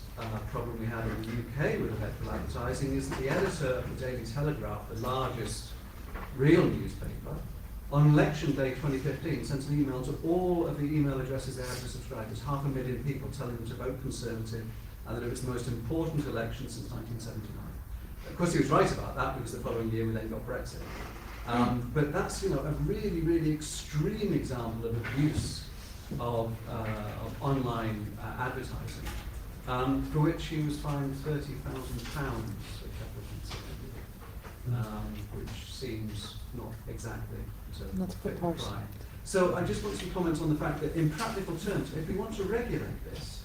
problem we have in the UK with electoral advertising is that the editor of the Daily Telegraph, the largest real newspaper, on election day 2015, sent an email to all of the email addresses they had to subscribers, 500,000 people telling them to vote Conservative, and that it was the most important election since 1979. Of course, he was right about that, because the following year we then got Brexit. But that's, you know, a really, really extreme example of abuse of online advertising, for which he was fined £30,000 a couple of months ago, which seems not exactly to Not fit the proportionate. crime. So I just want to comment on the fact that in practical terms, if we want to regulate this,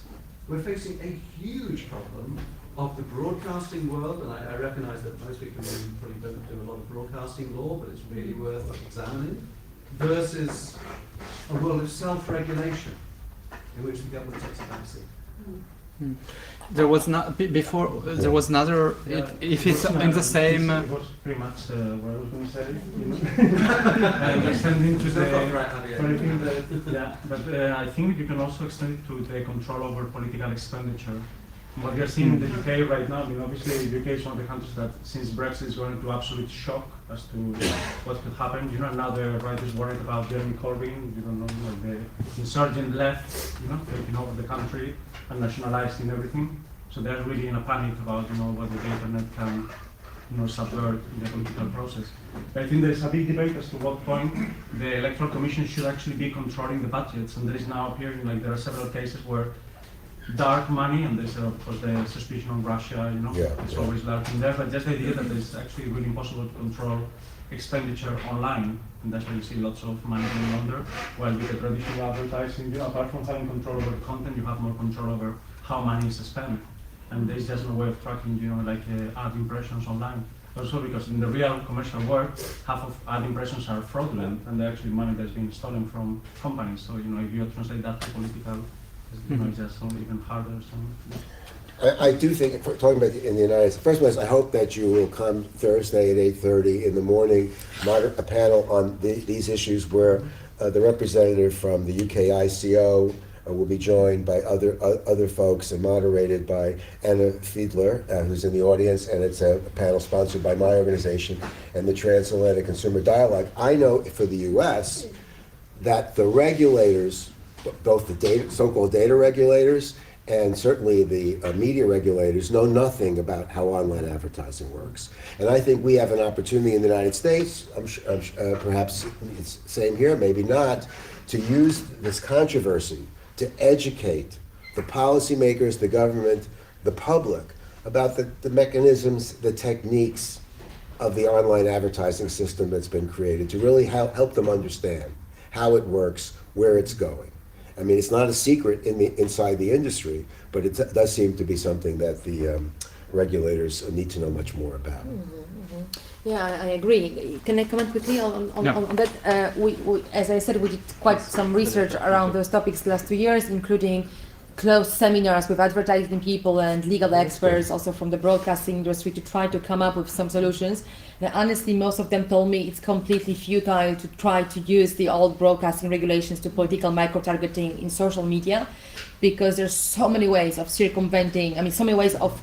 we're facing a huge problem of the broadcasting world, and I recognise that most people probably don't do a lot of broadcasting law, but it's really worth examining, versus a world of self-regulation in which the government takes a backseat. There was not before. There was another. If it's in the same. It was pretty much what I was going to say. You know? Extending to the. But I think you can also extend it to the control over political expenditure. What we are seeing in the UK right now, I mean, obviously the UK is one of the countries that, since Brexit, is going into absolute shock as to what could happen. You know, now the right is worried about Jeremy Corbyn. You don't know, the insurgent left, you know, taking over the country and nationalising everything. So they're really in a panic about, you know, what the internet can, you know, subvert in the political process. But I think there's a big debate as to what point the Electoral Commission should actually be controlling the budgets. And there is now appearing, like, there are several cases where dark money, and there's of course the suspicion on Russia, you know, it's always lurking there, but just the idea that it's actually really impossible to control expenditure online, and that's why you see lots of money being laundered, while with the traditional advertising, you know, apart from having control over the content, you have more control over how money is spent, and there's just no way of tracking, you know, like ad impressions online. Also because in the real commercial world, half of ad impressions are fraudulent, and they're actually money that's been stolen from companies, so, you know, if you translate that to political, you know, it's just even harder. I do think, talking about in the United States, first of all, I hope that you will come Thursday at 8:30 in the morning, a panel on these issues where the representative from the UK ICO will be joined by other folks and moderated by Anna Fiedler, who's in the audience, and it's a panel sponsored by my organization and the Transatlantic Consumer Dialogue. I know for the US that the regulators, both the so-called data regulators and certainly the media regulators, know nothing about how online advertising works. And I think we have an opportunity in the United States, perhaps it's the same here, maybe not, to use this controversy to educate the policymakers, the government, the public about the mechanisms, the techniques of the online advertising system that's been created, to really help them understand how it works, where it's going. I mean, it's not a secret inside the industry, but it does seem to be something that the regulators need to know much more about. Yeah, I agree. Can I comment quickly on that? We, as I said, we did quite some research around those topics the last 2 years, including closed seminars with advertising people and legal experts, also from the broadcasting industry, to try to come up with some solutions. And honestly, most of them told me it's completely futile to try to use the old broadcasting regulations to political microtargeting in social media, because there's so many ways of circumventing, I mean, so many ways of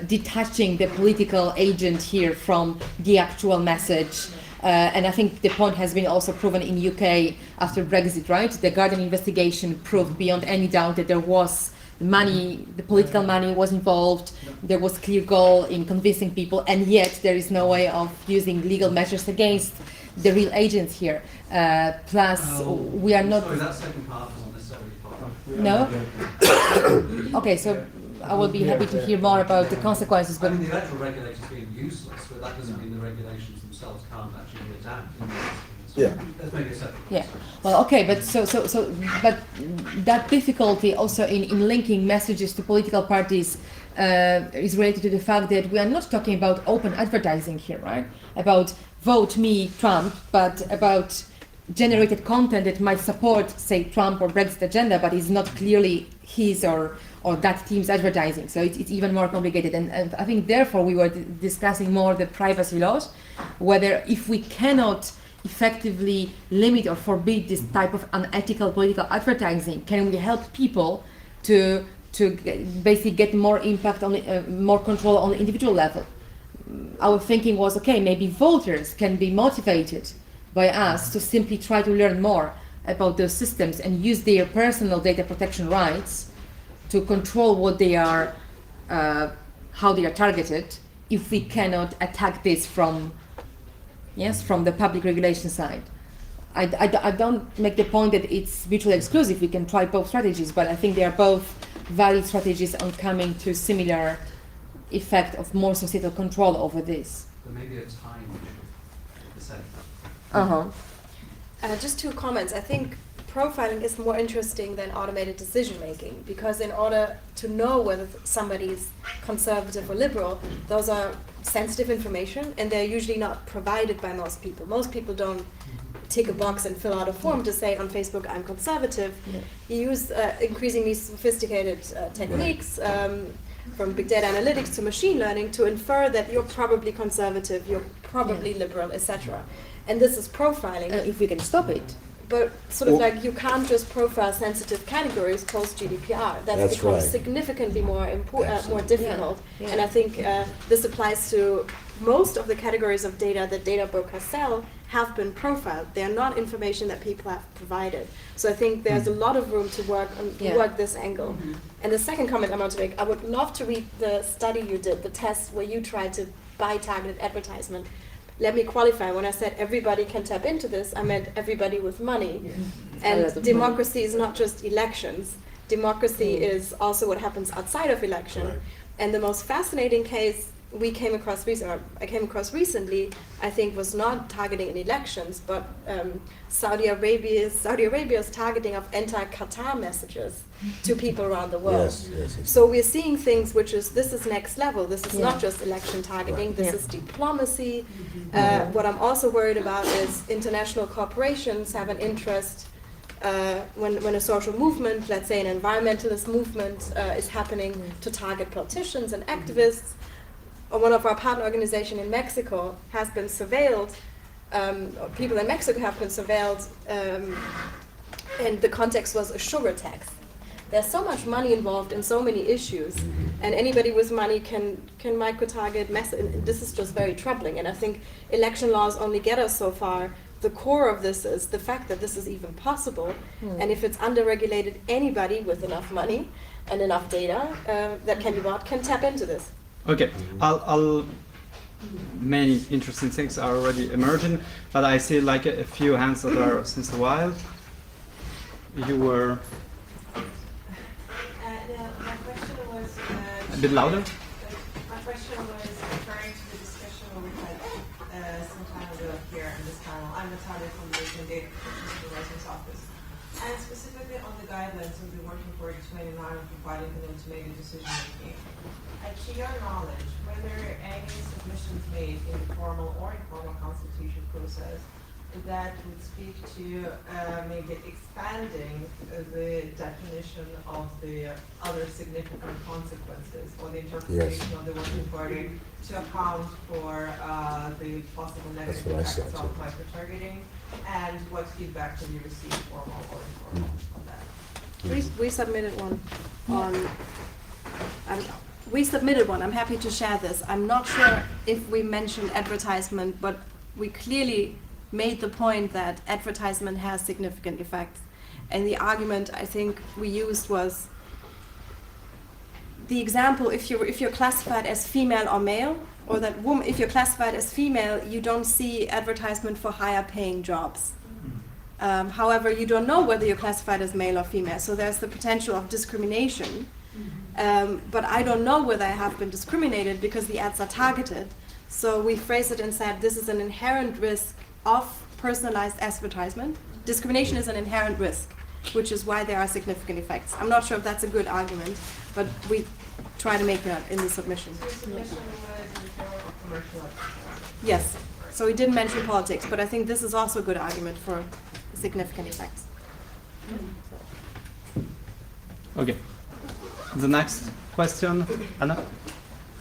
detaching the political agent here from the actual message. And I think the point has been also proven in UK after Brexit, right? The Guardian investigation proved beyond any doubt that there was money, the political money was involved, there was clear goal in convincing people, and yet there is no way of using legal measures against the real agents here. Plus, we are not... Sorry, that second part wasn't necessarily part. No? Okay, so I will be happy to hear more about the consequences. I But mean, the electoral regulators being useless, but that doesn't mean the regulations themselves can't actually be adapted. Yeah. Let's make it separate. yeah, well, okay, but but that difficulty also in linking messages to political parties is related to the fact that we are not talking about open advertising here, right? About vote me Trump, but about generated content that might support, say, Trump or Brexit agenda, but is not clearly his or that team's advertising. So it's even more complicated. And I think therefore we were discussing more the privacy laws, whether if we cannot effectively limit or forbid this type of unethical political advertising, can we help people to basically get more impact on more control on the individual level? Our thinking was, okay, maybe voters can be motivated by us to simply try to learn more about those systems and use their personal data protection rights to control what they are, how they are targeted, if we cannot attack this from the public regulation side. I don't make the point that it's mutually exclusive. We can try both strategies, but I think they are both valid strategies on coming to similar effect of more societal control over this. There may be a time issue. Just 2 comments. I think profiling is more interesting than automated decision making, because in order to know whether somebody is conservative or liberal, those are sensitive information and they're usually not provided by most people. Most people don't tick a box and fill out a form to say on Facebook I'm conservative. You use increasingly sophisticated techniques from big data analytics to machine learning to infer that you're probably conservative, you're probably liberal, etc. And this is profiling. If we can stop it. But sort of like you can't just profile sensitive categories post GDPR. That's become right. significantly more more difficult. And I think this applies to most of the categories of data that data brokers sell have been profiled. They are not information that people have provided. So I think there's a lot of room to work this angle. And the second comment I want to make, I would love to read the study you did, the test where you tried to buy targeted advertisement. Let me qualify. When I said everybody can tap into this, I meant everybody with money. And democracy is not just elections. Democracy is also what happens outside of election. Right. And the most fascinating case I came across recently, I think, was not targeting in elections, but Saudi Arabia's targeting of anti-Qatar messages to people around the world. Yes. So we're seeing things this is next level. This is not just election targeting, this is diplomacy. What I'm also worried about is international corporations have an interest when a social movement, let's say an environmentalist movement, is happening to target politicians and activists. One of our partner organizations in Mexico has been surveilled, people in Mexico have been surveilled, and the context was a sugar tax. There's so much money involved in so many issues, and anybody with money can micro-target this is just very troubling, and I think election laws only get us so far. The core of this is the fact that this is even possible, and if it's under-regulated, anybody with enough money and enough data that can be bought can tap into this. Okay, many interesting things are already emerging, but I see like a few hands that are since a while. You were my question was a bit louder. My question was referring to the discussion we had some time ago here in this panel. I'm Natalia from the European Data Protection Supervisor's Office, and specifically on the guidelines we've been working for 29 and providing for them to make a decision making. To your knowledge, were there any submissions made in the formal or informal consultation process that would speak to maybe expanding the definition of the other significant consequences or the interpretation of the working party to account for the possible negative effects of microtargeting, and what feedback have you received, formal or informal, on that? We submitted one on. We submitted one. I'm happy to share this. I'm not sure if we mentioned advertisement, but we clearly made the point that advertisement has significant effects. And the argument I think we used was the example, if you're classified as female or male, or that woman, if you're classified as female, you don't see advertisement for higher paying jobs. However, you don't know whether you're classified as male or female, so there's the potential of discrimination. But I don't know whether I have been discriminated because the ads are targeted. So we phrased it and said this is an inherent risk of personalized advertisement. Discrimination is an inherent risk, which is why there are significant effects. I'm not sure if that's a good argument, but we try to make that in the submission. So the submission was in favor of commercial advertising? Yes. So we didn't mention politics, but I think this is also a good argument for significant effects. Okay. The next question, Anna?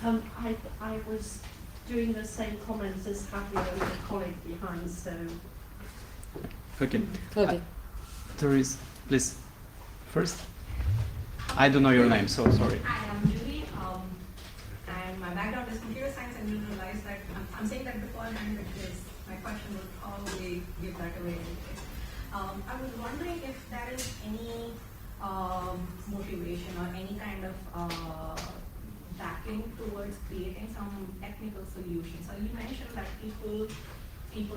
I was doing the same comments as Javier, the colleague behind, so... Okay. Okay. Therese, please. First. I don't know your name, so sorry. I am Julie, and my background is computer science, and you realize that I'm saying that beforehand because my question will probably give really is. I was wondering if there is any motivation or any kind of backing towards creating some technical solutions. So you mentioned that people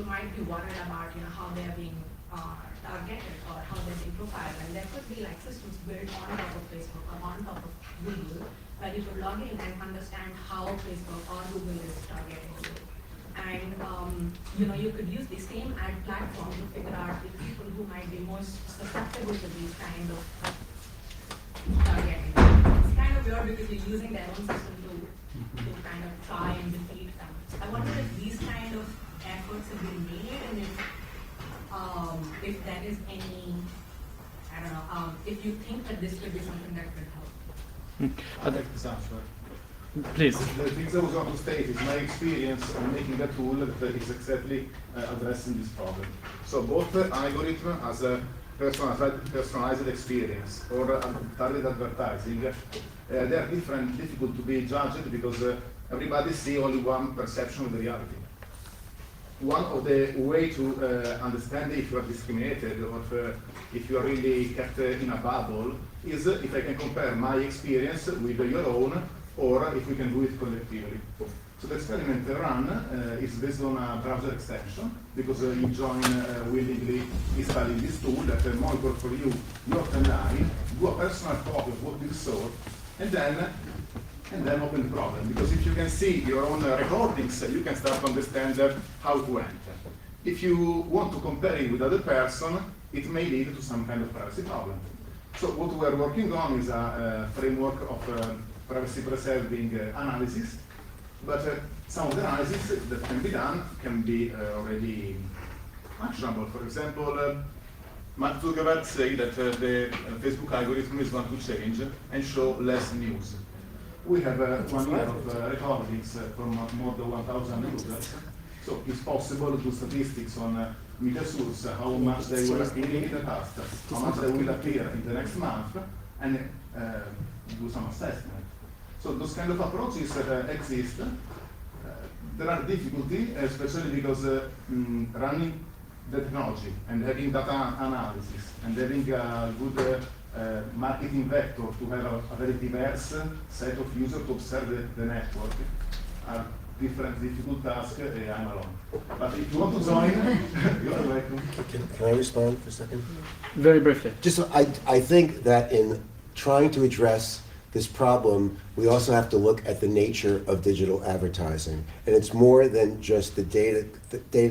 might be worried about how they are being targeted or how they're being profiled, and there could be like systems built on top of Facebook or on top of Google where you could log in and understand how Facebook or Google is targeting you. And you could use the same ad platform to figure out the people who might be most susceptible to these kind of targeting. It's kind of weird because you're using their own system to kind of try and defeat them. So I wonder if these kind of efforts have been made, and if there is any, I don't know, if you think that this could be something that could help. I'd like to answer. Please. The things I was going to state is my experience on making a tool that is exactly addressing this problem. So both the algorithm as a personalized experience or targeted advertising, they are difficult to be judged because everybody sees only one perception of the reality. One of the way to understand if you are discriminated or if you are really kept in a bubble is if I can compare my experience with your own, or if we can do it collectively. So the experiment run is based on a browser extension, because you join willingly installing this tool that monitors for you your timeline, do a personal copy of what you saw, and then open the problem. Because if you can see your own recordings, you can start to understand how it went. If you want to compare it with other person, it may lead to some kind of privacy problem. So what we are working on is a framework of privacy-preserving analysis, but some of the analysis that can be done can be already actionable. For example, Mark Zuckerberg said that the Facebook algorithm is going to change and show less news. We have 1 year of recordings from more than 1,000 users, so it's possible to do statistics on media source, how much they will appear in the past, how much they will appear in the next month, and do some assessment. So those kind of approaches exist. There are difficulties, especially because running the technology and having data analysis and having a good marketing vector to have a very diverse set of users to observe the network are different difficult tasks. I'm alone. But if you want to join, you are welcome. Can I respond for a second? Very briefly. Just, I think that in trying to address this problem, we also have to look at the nature of digital advertising. And it's more than just the data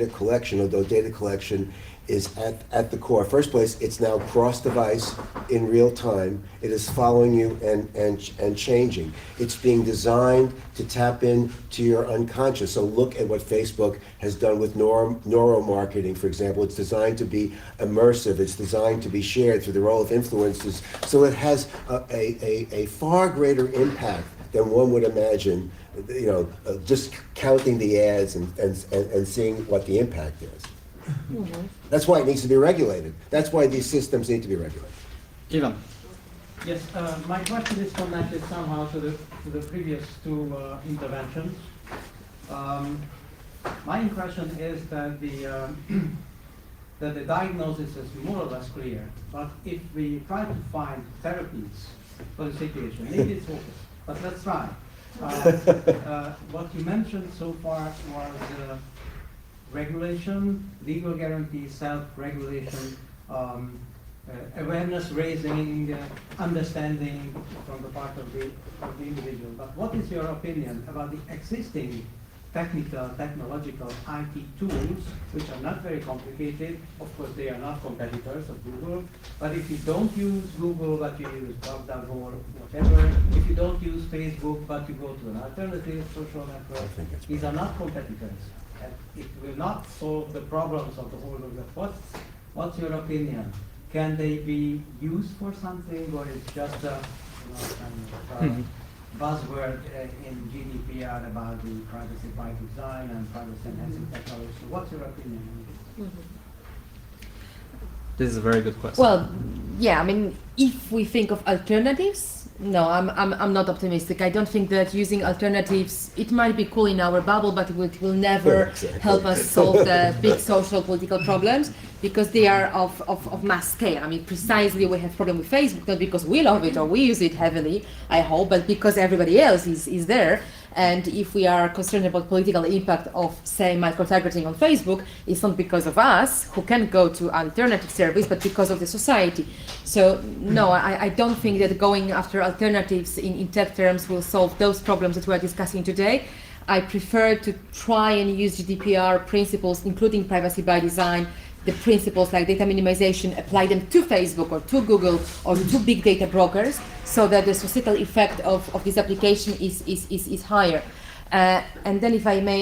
collection, although data collection is at the core. First place, it's now cross-device in real time. It is following you and changing. It's being designed to tap into your unconscious. So look at what Facebook has done with neuromarketing, for example. It's designed to be immersive. It's designed to be shared through the role of influencers. So it has a far greater impact than one would imagine, just counting the ads and seeing what the impact is. Mm-hmm. That's why it needs to be regulated. That's why these systems need to be regulated. Ivan. Yes, my question is connected somehow to the previous two interventions. My impression is that the diagnosis is more or less clear, but if we try to find therapies for the situation, maybe it's hopeless, but let's try. What you mentioned so far was regulation, legal guarantee, self-regulation, awareness raising, understanding from the part of the individual. But what is your opinion about the existing technological IT tools, which are not very complicated? Of course, they are not competitors of Google, but if you don't use Google, but you use DuckDuckGo or whatever, if you don't use Facebook, but you go to an alternative social network, these are not competitors. And it will not solve the problems of the whole world. What's your opinion? Can they be used for something, or it's just a buzzword in GDPR about the privacy by design and privacy enhancing technology? So what's your opinion on this? This is a very good question. Well, yeah, I mean, if we think of alternatives, no, I'm not optimistic. I don't think that using alternatives, it might be cool in our bubble, but it will never help us solve the big social political problems. because they are of mass scale. I mean, precisely we have problem with Facebook, not because we love it or we use it heavily, I hope, but because everybody else is there. And if we are concerned about political impact of, say, microtargeting on Facebook, it's not because of us, who can go to alternative service, but because of the society. So, no, I don't think that going after alternatives in tech terms will solve those problems that we're discussing today. I prefer to try and use GDPR principles, including privacy by design, the principles like data minimization, apply them to Facebook or to Google or to big data brokers, so that the societal effect of this application is higher. And then if I may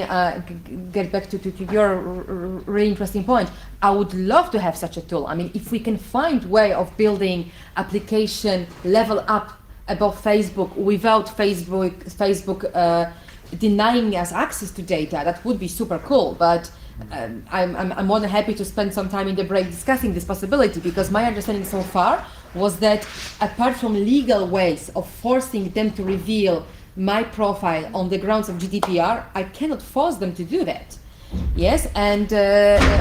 get back to your really interesting point, I would love to have such a tool. I mean, if we can find way of building application level up above Facebook without Facebook denying us access to data, that would be super cool. But I'm more than happy to spend some time in the break discussing this possibility, because my understanding so far was that apart from legal ways of forcing them to reveal my profile on the grounds of GDPR, I cannot force them to do that. Yes, and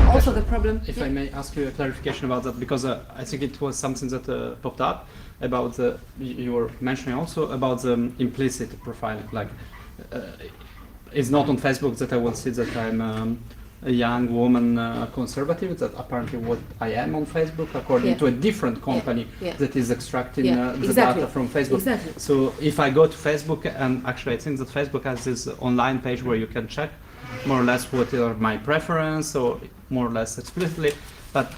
also the problem... If I may ask you a clarification about that, because I think it was something that popped up about, you were mentioning also about the implicit profiling, like it's not on Facebook that I will see that I'm a young woman conservative, that apparently what I am on Facebook, according to a different company that is extracting the data from Facebook. Exactly. So if I go to Facebook, and actually I think that Facebook has this online page where you can check more or less what are my preference, or more or less explicitly, but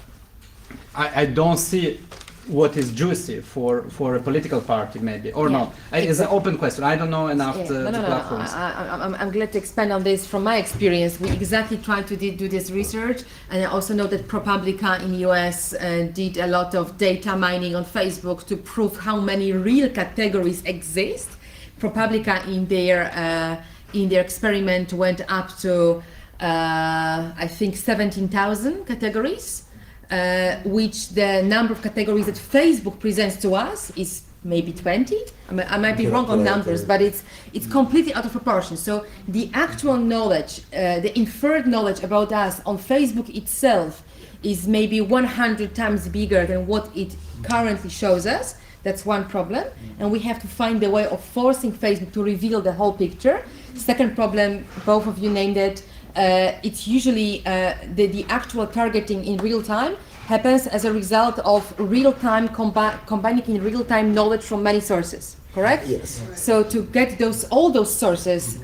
I don't see what is juicy for a political party, maybe, or not. It's an open question. I don't know enough the platforms. I'm glad to expand on this from my experience. We exactly tried to do this research, and I also know that ProPublica in US did a lot of data mining on Facebook to prove how many real categories exist. ProPublica in their experiment went up to I think 17,000 categories. Which the number of categories that Facebook presents to us is maybe 20. I might be wrong on numbers, but it's completely out of proportion. So the actual knowledge, the inferred knowledge about us on Facebook itself is maybe 100 times bigger than what it currently shows us. That's one problem, and we have to find a way of forcing Facebook to reveal the whole picture. Second problem, both of you named it, it's usually the actual targeting in real time happens as a result of real-time combining in real-time knowledge from many sources, correct? Yes. So to get all those sources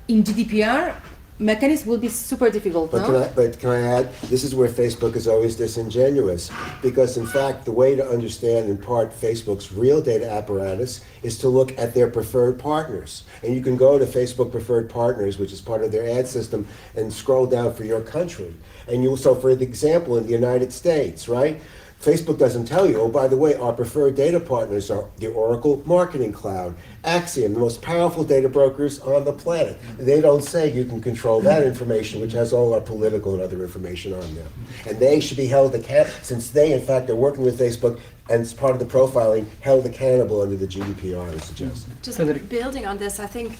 in GDPR mechanism will be super difficult, But can I add, this is where Facebook is always disingenuous, because in fact the way to understand in part Facebook's real data apparatus is to look at their preferred partners. And you can go to Facebook preferred partners, which is part of their ad system, and scroll down for your country. And so for example, in the United States, right? Facebook doesn't tell you, oh, by the way, our preferred data partners are the Oracle Marketing Cloud, Acxiom, the most powerful data brokers on the planet. They don't say you can control that information, which has all our political and other information on them. And they should be held accountable, since they, in fact, are working with Facebook, and as part of the profiling, held accountable under the GDPR, I suggest. Just building on this, I think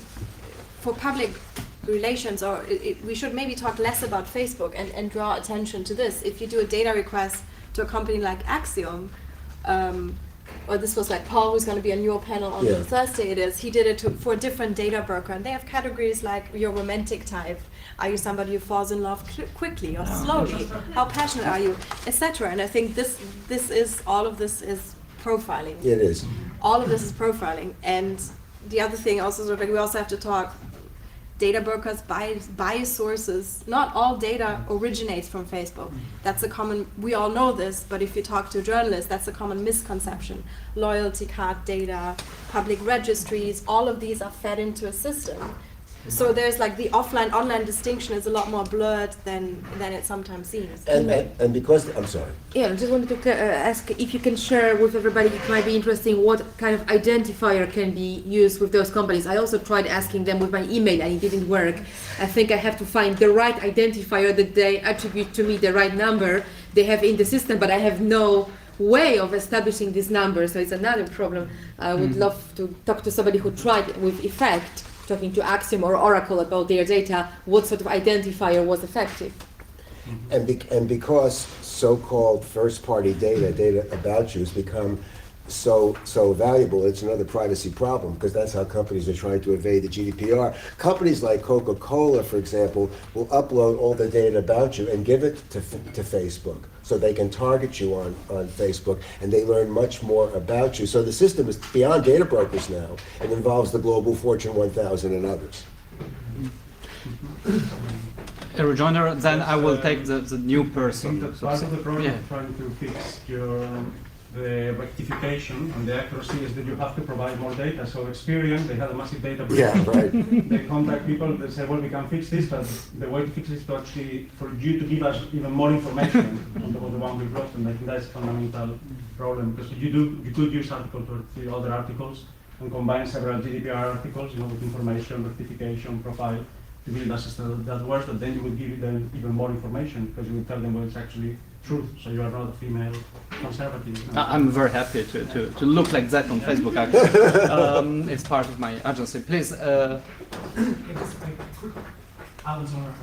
for public relations, we should maybe talk less about Facebook and draw attention to this. If you do a data request to a company like Acxiom, or this was like Paul, who's going to be on your panel on Thursday, he did it for a different data broker, and they have categories like your romantic type. Are you somebody who falls in love quickly or slowly? How passionate are you, etc. And I think all of this is profiling. It is. All of this is profiling. And the other thing also, sort of like, we also have to talk data brokers, bias sources. Not all data originates from Facebook. That's a common, we all know this, but if you talk to journalists, that's a common misconception. Loyalty card data, public registries, all of these are fed into a system. So there's like the offline-online distinction is a lot more blurred than it sometimes seems. And because, I'm sorry. Yeah, I just wanted to ask if you can share with everybody, it might be interesting, what kind of identifier can be used with those companies. I also tried asking them with my email and it didn't work. I think I have to find the right identifier that they attribute to me, the right number they have in the system, but I have no way of establishing this number, so it's another problem. I would love to talk to somebody who tried with effect, talking to Acxiom or Oracle about their data, what sort of identifier was effective. And because so-called first-party data about you has become so valuable, it's another privacy problem, because that's how companies are trying to evade the GDPR. Companies like Coca-Cola, for example, will upload all the data about you and give it to Facebook, so they can target you on Facebook, and they learn much more about you. So the system is beyond data brokers now. It involves the global Fortune 1000 and others. A rejoinder, then I will take the new person. I think that part of the problem Yeah. of trying to fix the rectification and the accuracy is that you have to provide more data. So Experian, they had a massive data breach. Yeah, right. They contact people, they say, well, we can fix this, but the way to fix it is to actually, for you to give us even more information on top of the one we've lost, and I think that's a fundamental problem, because you could use Article 23, other articles, and combine several GDPR articles, with information, rectification, profile, to build a system that works, but then you would give them even more information, because you would tell them what is actually truth, so you are not a female conservative. I'm very happy to look like that on Facebook, actually. It's part of my agency. Please. Alan Turner, I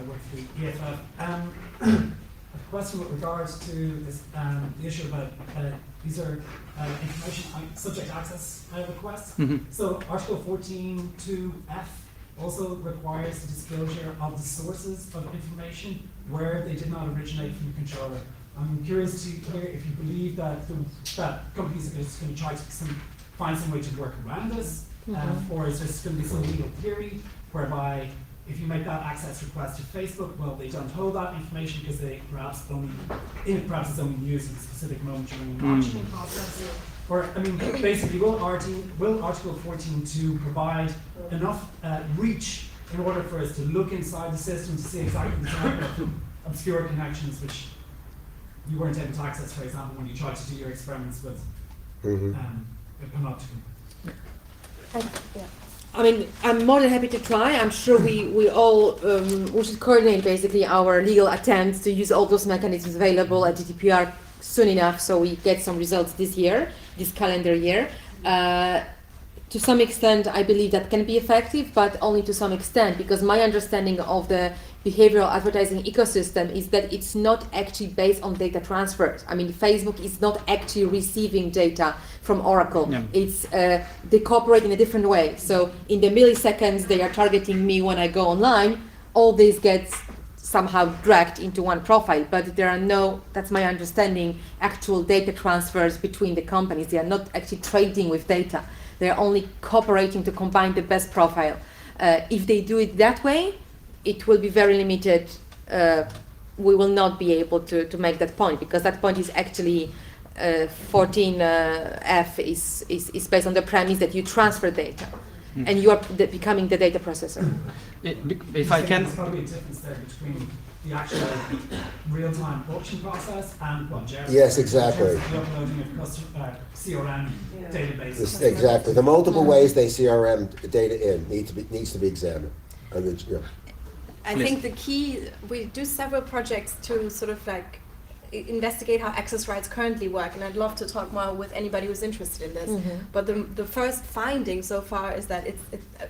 work for the EFF. A question with regards to this, the issue about these are information subject access requests. So Article 14.2F also requires the disclosure of the sources of information where they did not originate from the controller. I'm curious to hear if you believe that that companies are just going to try to find some way to work around this, or is there going to be some legal theory whereby if you make that access request to Facebook, well, they don't hold that information because they perhaps it's only used at a specific moment during the marketing process. Or, I mean, basically, will Article 14.2 provide enough reach in order for us to look inside the system to see exactly the type of obscure connections which you weren't able to access, for example, when you tried to do your experiments with panopticon? I mean, I'm more than happy to try. I'm sure we all we should coordinate basically our legal attempts to use all those mechanisms available at GDPR soon enough, so we get some results this calendar year. To some extent, I believe that can be effective, but only to some extent, because my understanding of the behavioral advertising ecosystem is that it's not actually based on data transfers. I mean, Facebook is not actually receiving data from Oracle. Yeah. It's they cooperate in a different way. So in the milliseconds they are targeting me when I go online, all this gets somehow dragged into one profile, but there are no, that's my understanding, actual data transfers between the companies. They are not actually trading with data. They're only cooperating to combine the best profile. If they do it that way, it will be very limited. We will not be able to make that point, because that point is actually 14F is based on the premise that you transfer data and you are becoming the data processor. If I can. There's probably a difference there between the actual real-time production process and what Jerry Yes, exactly. the uploading of CRM databases. Exactly. The multiple ways they CRM data in needs to be examined. I think the key, we do several projects to sort of like investigate how access rights currently work, and I'd love to talk more with anybody who's interested in this. But the first finding so far is that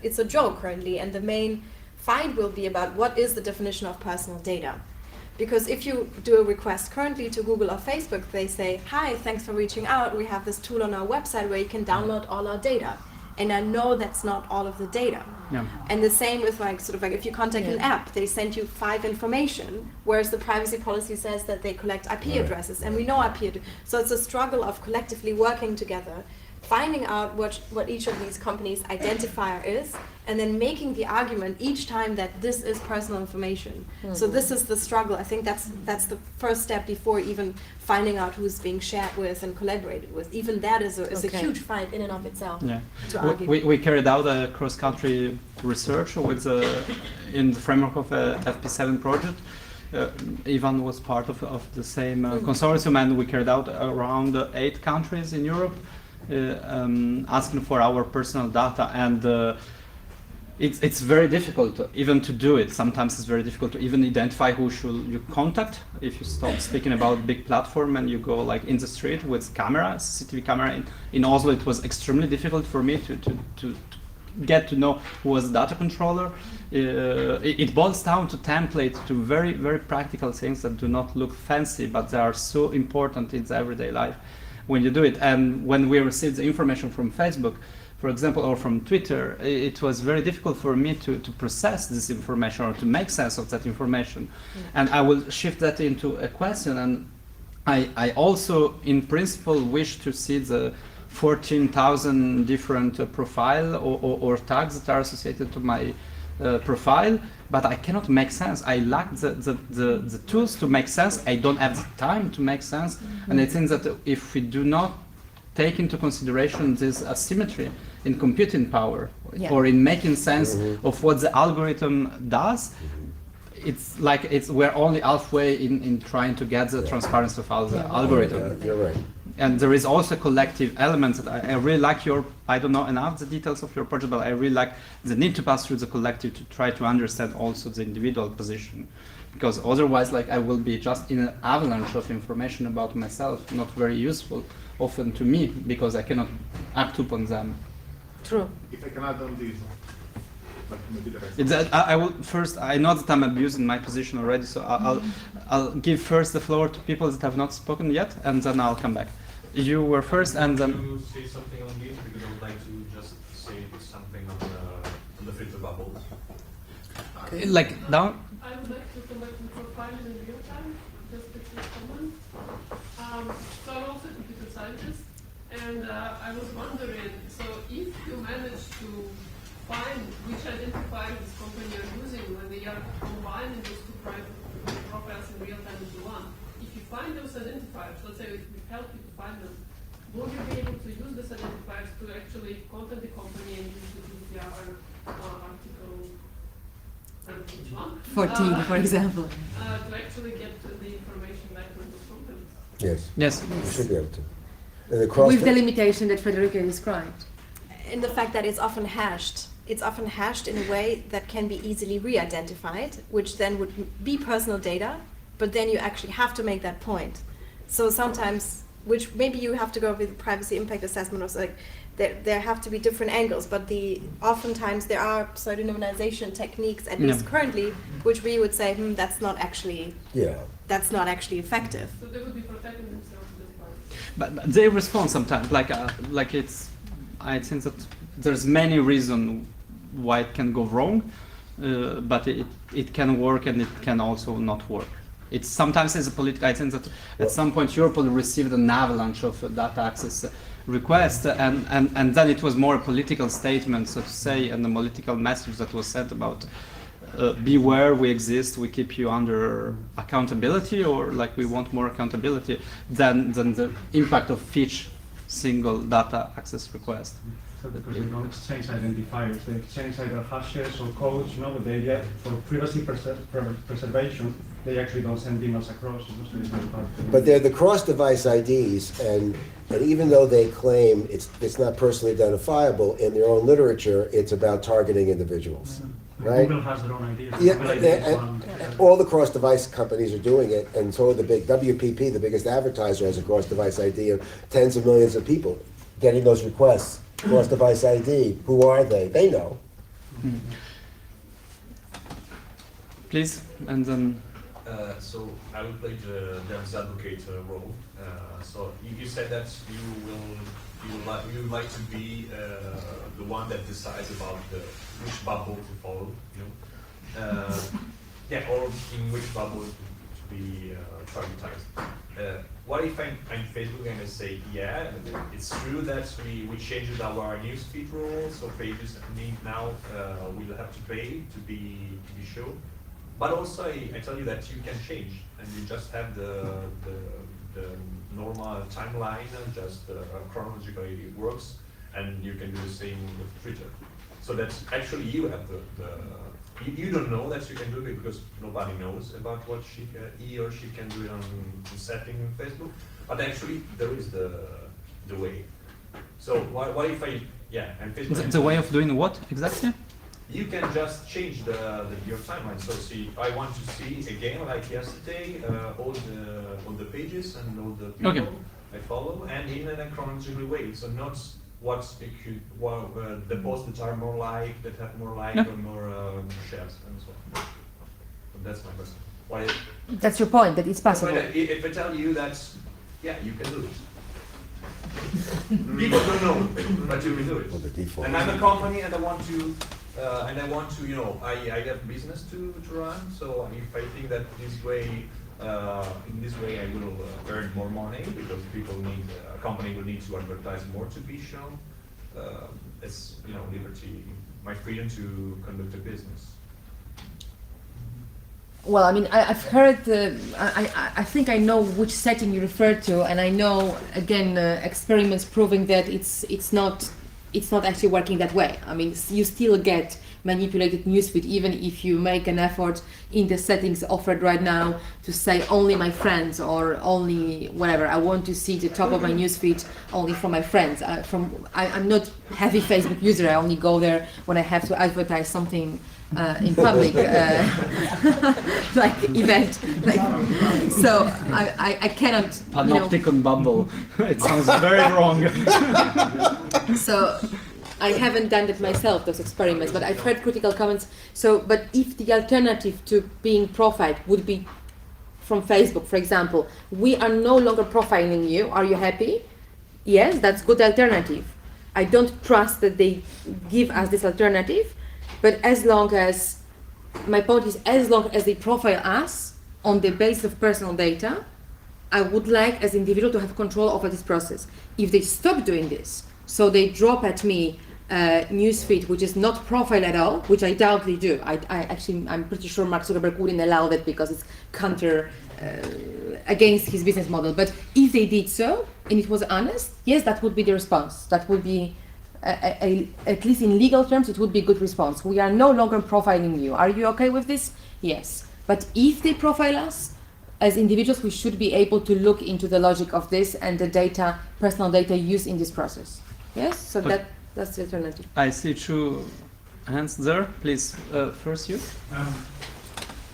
it's a joke currently, and the main fight will be about what is the definition of personal data. Because if you do a request currently to Google or Facebook, they say, hi, thanks for reaching out. We have this tool on our website where you can download all our data. And I know that's not all of the data. Yeah. And the same with if you contact an app, they send you 5 information, whereas the privacy policy says that they collect IP addresses, and we know IP addresses. So it's a struggle of collectively working together, finding out what each of these companies' identifier is, and then making the argument each time that this is personal information. So this is the struggle. I think that's the first step before even finding out who's being shared with and collaborated with. Even that is a huge fight in and of itself. Yeah. To argue. We carried out a cross-country research with in the framework of a FP7 project. Ivan was part of the same consortium, and we carried out around 8 countries in Europe, asking for our personal data, and it's very difficult even to do it. Sometimes it's very difficult to even identify who should you contact. If you stop speaking about big platform and you go like in the street with camera, CCTV camera in Oslo, it was extremely difficult for me to get to know who was the data controller. It boils down to templates, to very, very practical things that do not look fancy, but they are so important in the everyday life when you do it. And when we received the information from Facebook, for example, or from Twitter, it was very difficult for me to process this information or to make sense of that information. And I will shift that into a question. And I also, in principle, wish to see the 14,000 different profile or tags that are associated to my profile, but I cannot make sense. I lack the tools to make sense. I don't have the time to make sense. And I think that if we do not take into consideration this asymmetry in computing power or in making sense of what the algorithm does, it's like we're only halfway in trying to get the transparency of all the algorithm. You're right. And there is also collective elements that I really like I don't know enough the details of your project, but I really like the need to pass through the collective to try to understand also the individual position. Because otherwise, like, I will be just in an avalanche of information about myself, not very useful often to me, because I cannot act upon them. True. If I can add on this, I will first. I know that I'm abusing my position already, so I'll give first the floor to people that have not spoken yet, and then I'll come back. You were first, and then. To say something on this, because I would like to just say something on the filter bubbles. Like down. I would like to come back to profiling in real time, just a quick comment. So I'm also a computer scientist, and I was wondering, so if you manage to find which identifier this company are using when they are combining those two profiles in real time into one, if you find those identifiers, let's say it will help you to find them, will you be able to use those identifiers to actually contact the company and use the GDPR article 14, for example. To actually get the information back from those companies? Yes. You should be able to. And with the limitation that Federica described. In the fact that it's often hashed. It's often hashed in a way that can be easily re-identified, which then would be personal data, but then you actually have to make that point. So sometimes, which maybe you have to go with privacy impact assessment or something, there have to be different angles, but oftentimes there are pseudonymization techniques, at least currently, which we would say, that's not actually effective. So they would be protecting themselves at this point. But they respond sometimes, like it's. I think that there's many reasons why it can go wrong, but it can work and it can also not work. It's sometimes as a political. I think that at some point Europol received an avalanche of data access requests, and then it was more a political statement, so to say, and a political message that was sent about beware, we exist, we keep you under accountability, or like we want more accountability than the impact of each single data access request. So because they don't exchange identifiers, they exchange either hashes or codes, but they get, for privacy preservation, they actually don't send emails across. But they're the cross-device IDs, and even though they claim it's not personally identifiable, in their own literature, it's about targeting individuals. Right? Google has their own ideas. All the cross-device companies are doing it, and so the big WPP, the biggest advertiser, has a cross-device ID of tens of millions of people getting those requests. Cross-device ID. Who are they? They know. Please, and then. So I will play the devil's advocate role. So you said that you would like to be the one that decides about which bubble to follow, or in which bubble to be targetized. What if I'm Facebook and I say, it's true that we changed our newsfeed rules, so pages now will have to pay to be shown. But also I tell you that you can change, and you just have the normal timeline, just chronologically it works, and you can do the same with Twitter. So that's actually you have you don't know that you can do it because nobody knows about what he or she can do it on setting in Facebook, but actually there is the way. So what if and Facebook the way of doing what exactly? You can just change your timeline. So see, I want to see again, like yesterday, all the pages and all the people I follow, and in a chronological way. So not the posts that are more liked, that have more likes Yeah. or more shares and so on. So that's my question. Why? That's your point, that it's possible. But if I tell you that, yeah, you can do it. People don't know, but you can do it. Well, the default. And I'm a company, and I want to, you know, I have business to run. So if I think that this way, in this way, I will earn more money because people need, a company will need to advertise more to be shown. It's, you know, liberty, my freedom to conduct a business. Well, I mean, I've heard, I think I know which setting you refer to, and I know, again, experiments proving that it's not actually working that way. I mean, you still get manipulated newsfeed even if you make an effort in the settings offered right now to say only my friends or only whatever. I want to see the top of my newsfeed only from my friends. I'm not heavy Facebook user. I only go there when I have to advertise something in public, like event. So I cannot. Panopticon bubble. It sounds very wrong. So I haven't done that myself, those experiments, but I've heard critical comments. So, but if the alternative to being profiled would be from Facebook, for example, we are no longer profiling you. Are you happy? Yes, that's good alternative. I don't trust that they give us this alternative. But as long as, my point is, as long as they profile us on the basis of personal data, I would like as an individual to have control over this process. If they stop doing this, so they drop at me newsfeed which is not profile at all, which I doubt they do. I'm pretty sure Mark Zuckerberg wouldn't allow that because it's counter against his business model. But if they did so, and it was honest, yes, that would be the response. That would be at least in legal terms, it would be a good response. We are no longer profiling you. Are you okay with this? Yes. But if they profile us, as individuals, we should be able to look into the logic of this and the data, personal data used in this process. Yes? So that's the alternative. I see two hands there. Please, first you.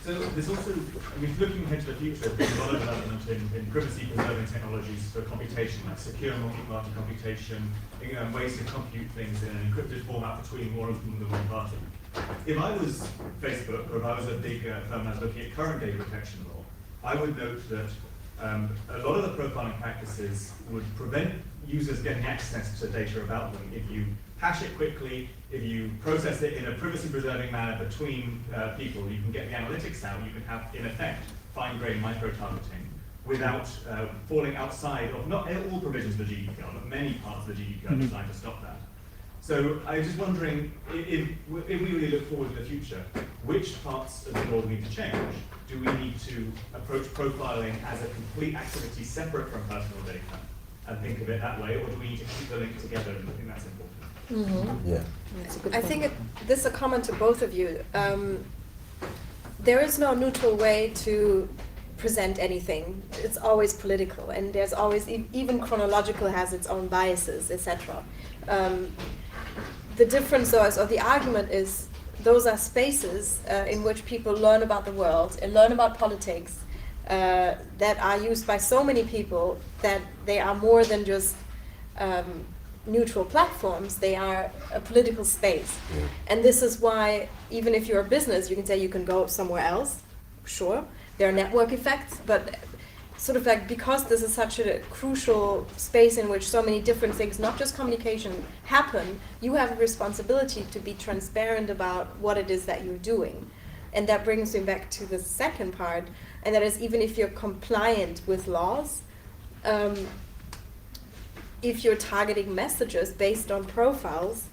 So there's also, I mean, looking ahead to the future, there's a lot of development in privacy-preserving technologies for computation, like secure multi-party computation, ways to compute things in an encrypted format between more of them than one party. If I was Facebook, or if I was a big firm that's looking at current data protection law, I would note that a lot of the profiling practices would prevent users getting access to data about them if you hash it quickly, if you process it in a privacy-preserving manner between people. You can get the analytics out, you can have, in effect, fine-grained micro-targeting without falling outside of not all provisions of the GDPR, but many parts of the GDPR are designed to stop that. So I was just wondering, if we really look forward to the future, which parts of the law need to change? Do we need to approach profiling as a complete activity separate from personal data and think of it that way, or do we need to keep the link together? And I think that's important. Mm-hmm. Yeah. I think this is a comment to both of you. There is no neutral way to present anything. It's always political, and there's always, even chronological has its own biases, etc. The difference, though, or the argument is, those are spaces in which people learn about the world and learn about politics that are used by so many people that they are more than just neutral platforms. They are a political space. Yeah. And this is why, even if you're a business, you can say you can go somewhere else. Sure, there are network effects, but sort of like, because this is such a crucial space in which so many different things, not just communication, happen, you have a responsibility to be transparent about what it is that you're doing. And that brings me back to the second part, and that is, even if you're compliant with laws, if you're targeting messages based on profiles,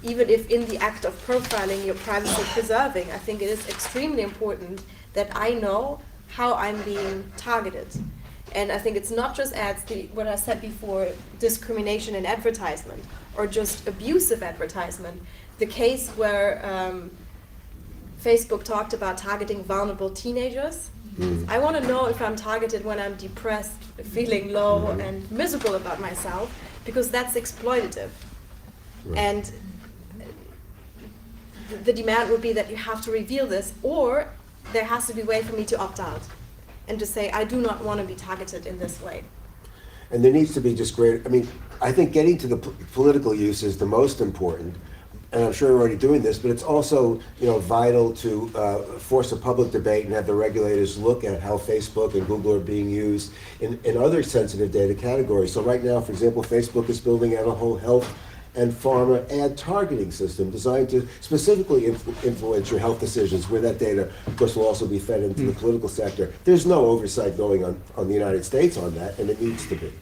even if in the act of profiling you're privacy preserving, I think it is extremely important that I know how I'm being targeted. And I think it's not just ads, what I said before, discrimination in advertisement, or just abusive advertisement. The case where Facebook talked about targeting vulnerable teenagers. I want to know if I'm targeted when I'm depressed, feeling low, and miserable about myself, because that's exploitative. Right. And the demand would be that you have to reveal this, or there has to be a way for me to opt out and to say, I do not want to be targeted in this way. And there needs to be just greater, I mean, I think getting to the political use is the most important, and I'm sure we're already doing this, but it's also, vital to force a public debate and have the regulators look at how Facebook and Google are being used in other sensitive data categories. So right now, for example, Facebook is building out a whole health and pharma ad targeting system designed to specifically influence your health decisions, where that data, of course, will also be fed into the political sector. There's no oversight going on the United States on that, and it needs to be.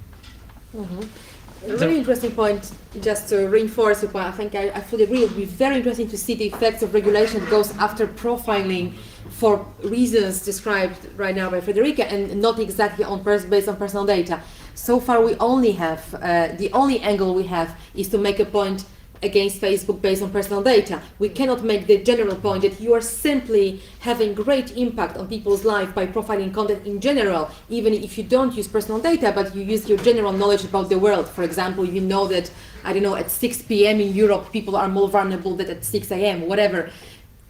A really interesting point, just to reinforce the point, I think I fully agree. It would be very interesting to see the effects of regulation that goes after profiling for reasons described right now by Federica, and not exactly based on personal data. So far, we only have, the only angle we have is to make a point against Facebook based on personal data. We cannot make the general point that you are simply having great impact on people's life by profiling content in general, even if you don't use personal data, but you use your general knowledge about the world. For example, you know that, I don't know, at 6 p.m. in Europe, people are more vulnerable than at 6 a.m., whatever.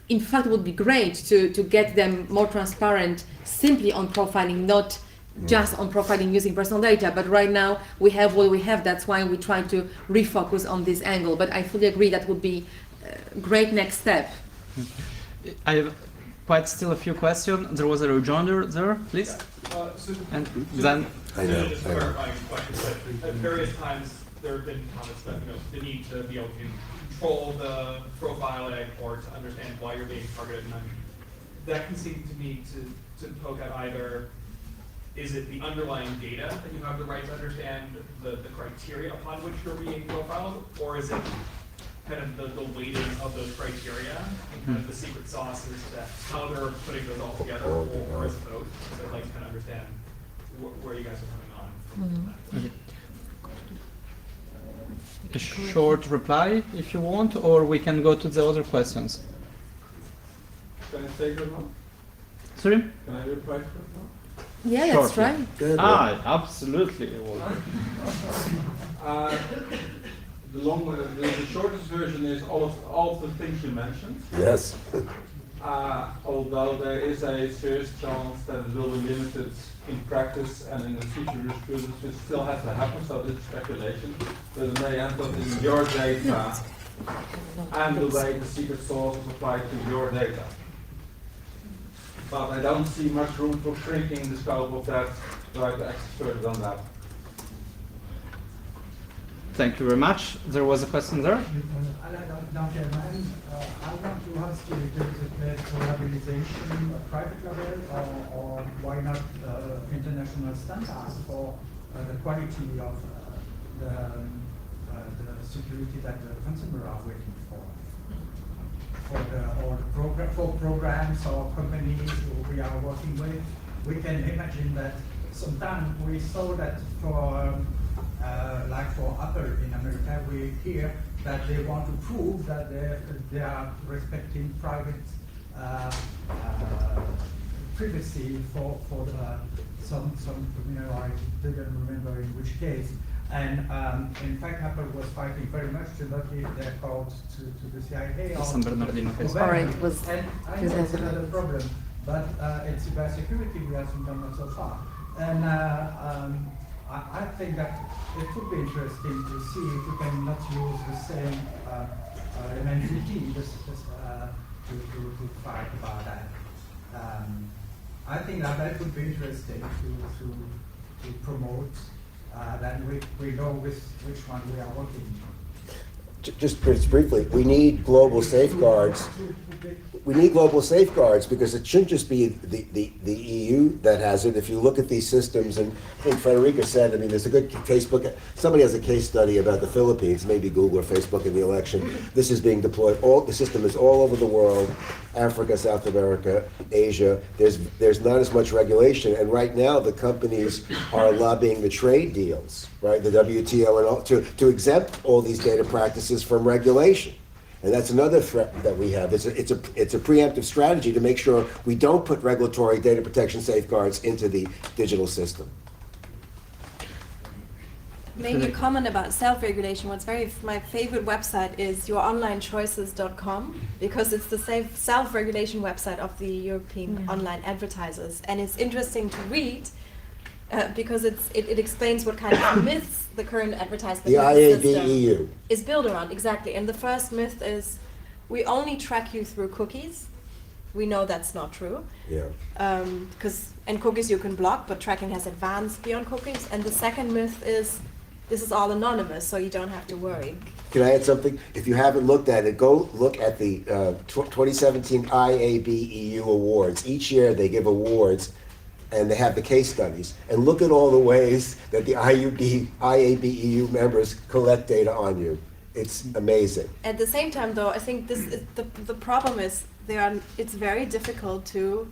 In fact, it would be great to get them more transparent simply on profiling, not just on profiling using personal data. But right now we have what we have. That's why we try to refocus on this angle. But I fully agree that would be a great next step. I have quite still a few questions. There was a rejoinder there, please. And then I know. Just clarifying questions. At various times there have been comments that the need to be able to control the profiling or to understand why you're being targeted, and that can seem to me to poke at either, is it the underlying data that you have the right to understand the criteria upon which you're being profiled, or is it kind of the weighting of those criteria and kind of the secret sauce is that how they're putting those all together, or is it both? So I'd like to kind of understand where you guys are coming on from that. okay. A short reply if you want, or we can go to the other questions. Can I take it now? Sorry? Can I reply to it now? Yeah, Sure. that's right. Good. Absolutely. The shortest version is all of the things you mentioned. Yes. Although there is a serious chance that it will be limited in practice and in the future jurisprudence, which still has to happen, so this is speculation, but it may end up in your data and the way the secret sauce is applied to your data. But I don't see much room for shrinking the scope of that, so I have to access further than that. Thank you very much. There was a question there. I want to ask you, is it collaboration at private level, or why not international standards for the quality of the security that the consumer are waiting for? For programs or companies who we are working with, we can imagine that sometimes we saw that for like for Apple in America, we hear that they want to prove that they are respecting private privacy for some I didn't remember in which case. And in fact, Apple was fighting very much to not give their code to the CIA. San Bernardino case. All right, it was and I know it's another problem, but it's cybersecurity we haven't done so far. And I think that it would be interesting to see if we can not use the same MNVT to fight about that. I think that would be interesting to promote. Then we know which one we are working on. Just briefly, we need global safeguards. We need global safeguards because it shouldn't just be the EU that has it. If you look at these systems, and I think Federica said, I mean, there's a good Facebook, somebody has a case study about the Philippines, maybe Google or Facebook in the election. This is being deployed, the system is all over the world, Africa, South America, Asia. There's not as much regulation, and right now the companies are lobbying the trade deals, right, the WTO, and all, to exempt all these data practices from regulation. And that's another threat that we have. It's a preemptive strategy to make sure we don't put regulatory data protection safeguards into the digital system. Maybe a comment about self-regulation. My favorite website is youronlinechoices.com, because it's the self-regulation website of the European online advertisers, and it's interesting to read because it explains what kind of myths the current advertisement The system IABEU. is built around. Exactly. And the first myth is we only track you through cookies. We know that's not true. Yeah. And cookies you can block, but tracking has advanced beyond cookies. And the second myth is this is all anonymous, so you don't have to worry. Can I add something? If you haven't looked at it, go look at the 2017 IABEU awards. Each year they give awards and they have the case studies. And look at all the ways that the IABEU members collect data on you. It's amazing. At the same time, though, I think this is the problem is it's very difficult to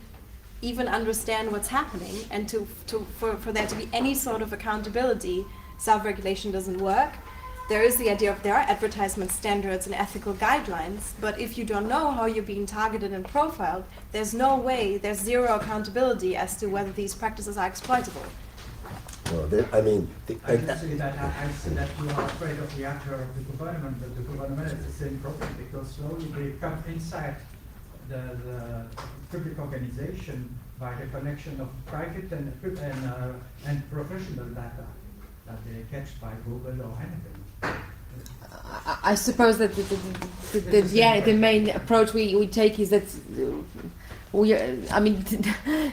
even understand what's happening, and for there to be any sort of accountability. Self-regulation doesn't work. There is the idea of there are advertisement standards and ethical guidelines, but if you don't know how you're being targeted and profiled, there's no way, there's zero accountability as to whether these practices are exploitable. Well, I can see that. I see that you are afraid of the actor of the government, but the government is the same problem because slowly they come inside the public organization by the connection of private and professional data that they catch by Google or anything. I suppose that the main approach we take is that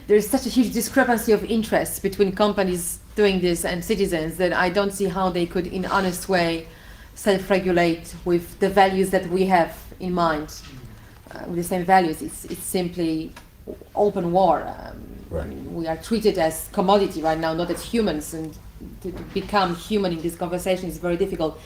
there's such a huge discrepancy of interests between companies doing this and citizens that I don't see how they could, in an honest way, self-regulate with the values that we have in mind. With the same values, it's simply open war. Right. I mean, we are treated as commodity right now, not as humans, and to become human in this conversation is very difficult.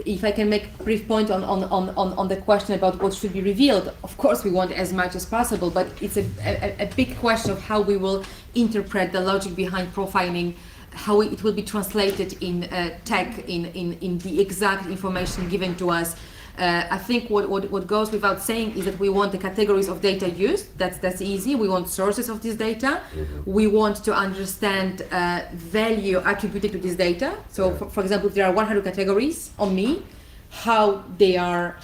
If I can make a brief point on the question about what should be revealed, of course we want as much as possible, but it's a big question of how we will interpret the logic behind profiling, how it will be translated in tech, in the exact information given to us. I think what goes without saying is that we want the categories of data used. That's easy. We want sources of this data. Mm-hmm. We want to understand value attributed to this data. So, for example, if there are 100 categories on me, how they are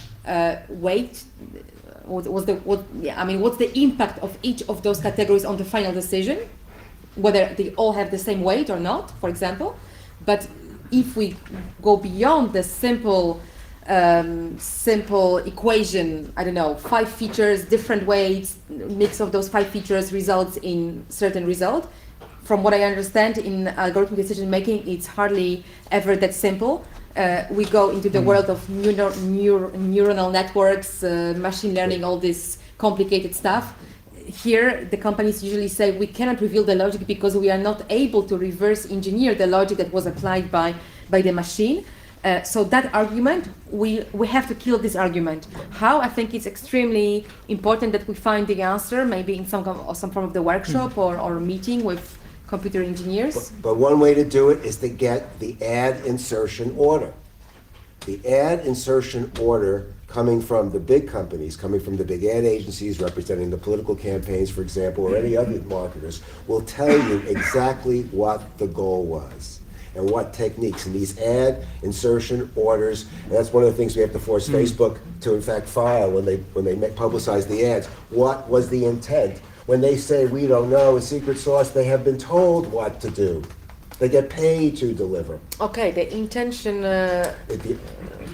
weight. What's the impact of each of those categories on the final decision? Whether they all have the same weight or not, for example. But if we go beyond the simple equation, I don't know, 5 features, different weights, mix of those 5 features results in certain result. From what I understand in algorithmic decision making, it's hardly ever that simple. We go into the world of neuronal networks, machine learning, all this complicated stuff. Here, the companies usually say we cannot reveal the logic because we are not able to reverse engineer the logic that was applied by the machine. So that argument, we have to kill this argument. How? I think it's extremely important that we find the answer, maybe in some form of the workshop or meeting with computer engineers. But one way to do it is to get the ad insertion order. The ad insertion order coming from the big companies, coming from the big ad agencies representing the political campaigns, for example, or any other marketers, will tell you exactly what the goal was and what techniques. And these ad insertion orders, and that's one of the things we have to force Facebook to in fact file when they publicize the ads. What was the intent? When they say we don't know, a secret sauce, they have been told what to do. They get paid to deliver. Okay, the intention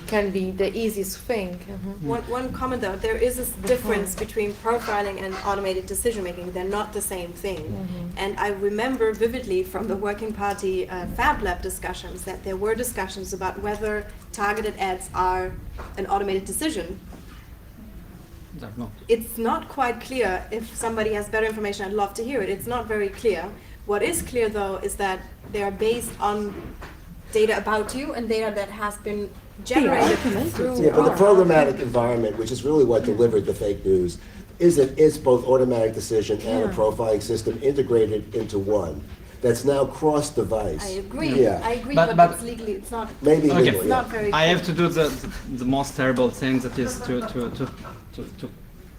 can be the easiest thing. Mm-hmm. One comment though, there is a difference between profiling and automated decision making. They're not the same thing. Mm-hmm. And I remember vividly from the Working Party Fab Lab discussions that there were discussions about whether targeted ads are an automated decision. It's not quite clear. If somebody has better information, I'd love to hear it. It's not very clear. What is clear though is that they are based on data about you and data that has been generated through. Yeah, but the programmatic environment, which is really what delivered the fake news, is both automatic decision and a profiling system integrated into one. That's now cross-device. I agree. Yeah. I agree, but it's legally, it's not. Maybe okay. legally. It's not very. I have to do the most terrible thing, that is to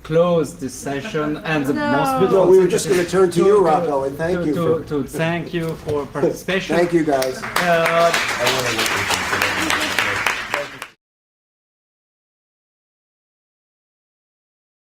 close this session, and the most beautiful. No, we were just going to turn to you, Rocco, and thank you to thank you for participation. Thank you, guys.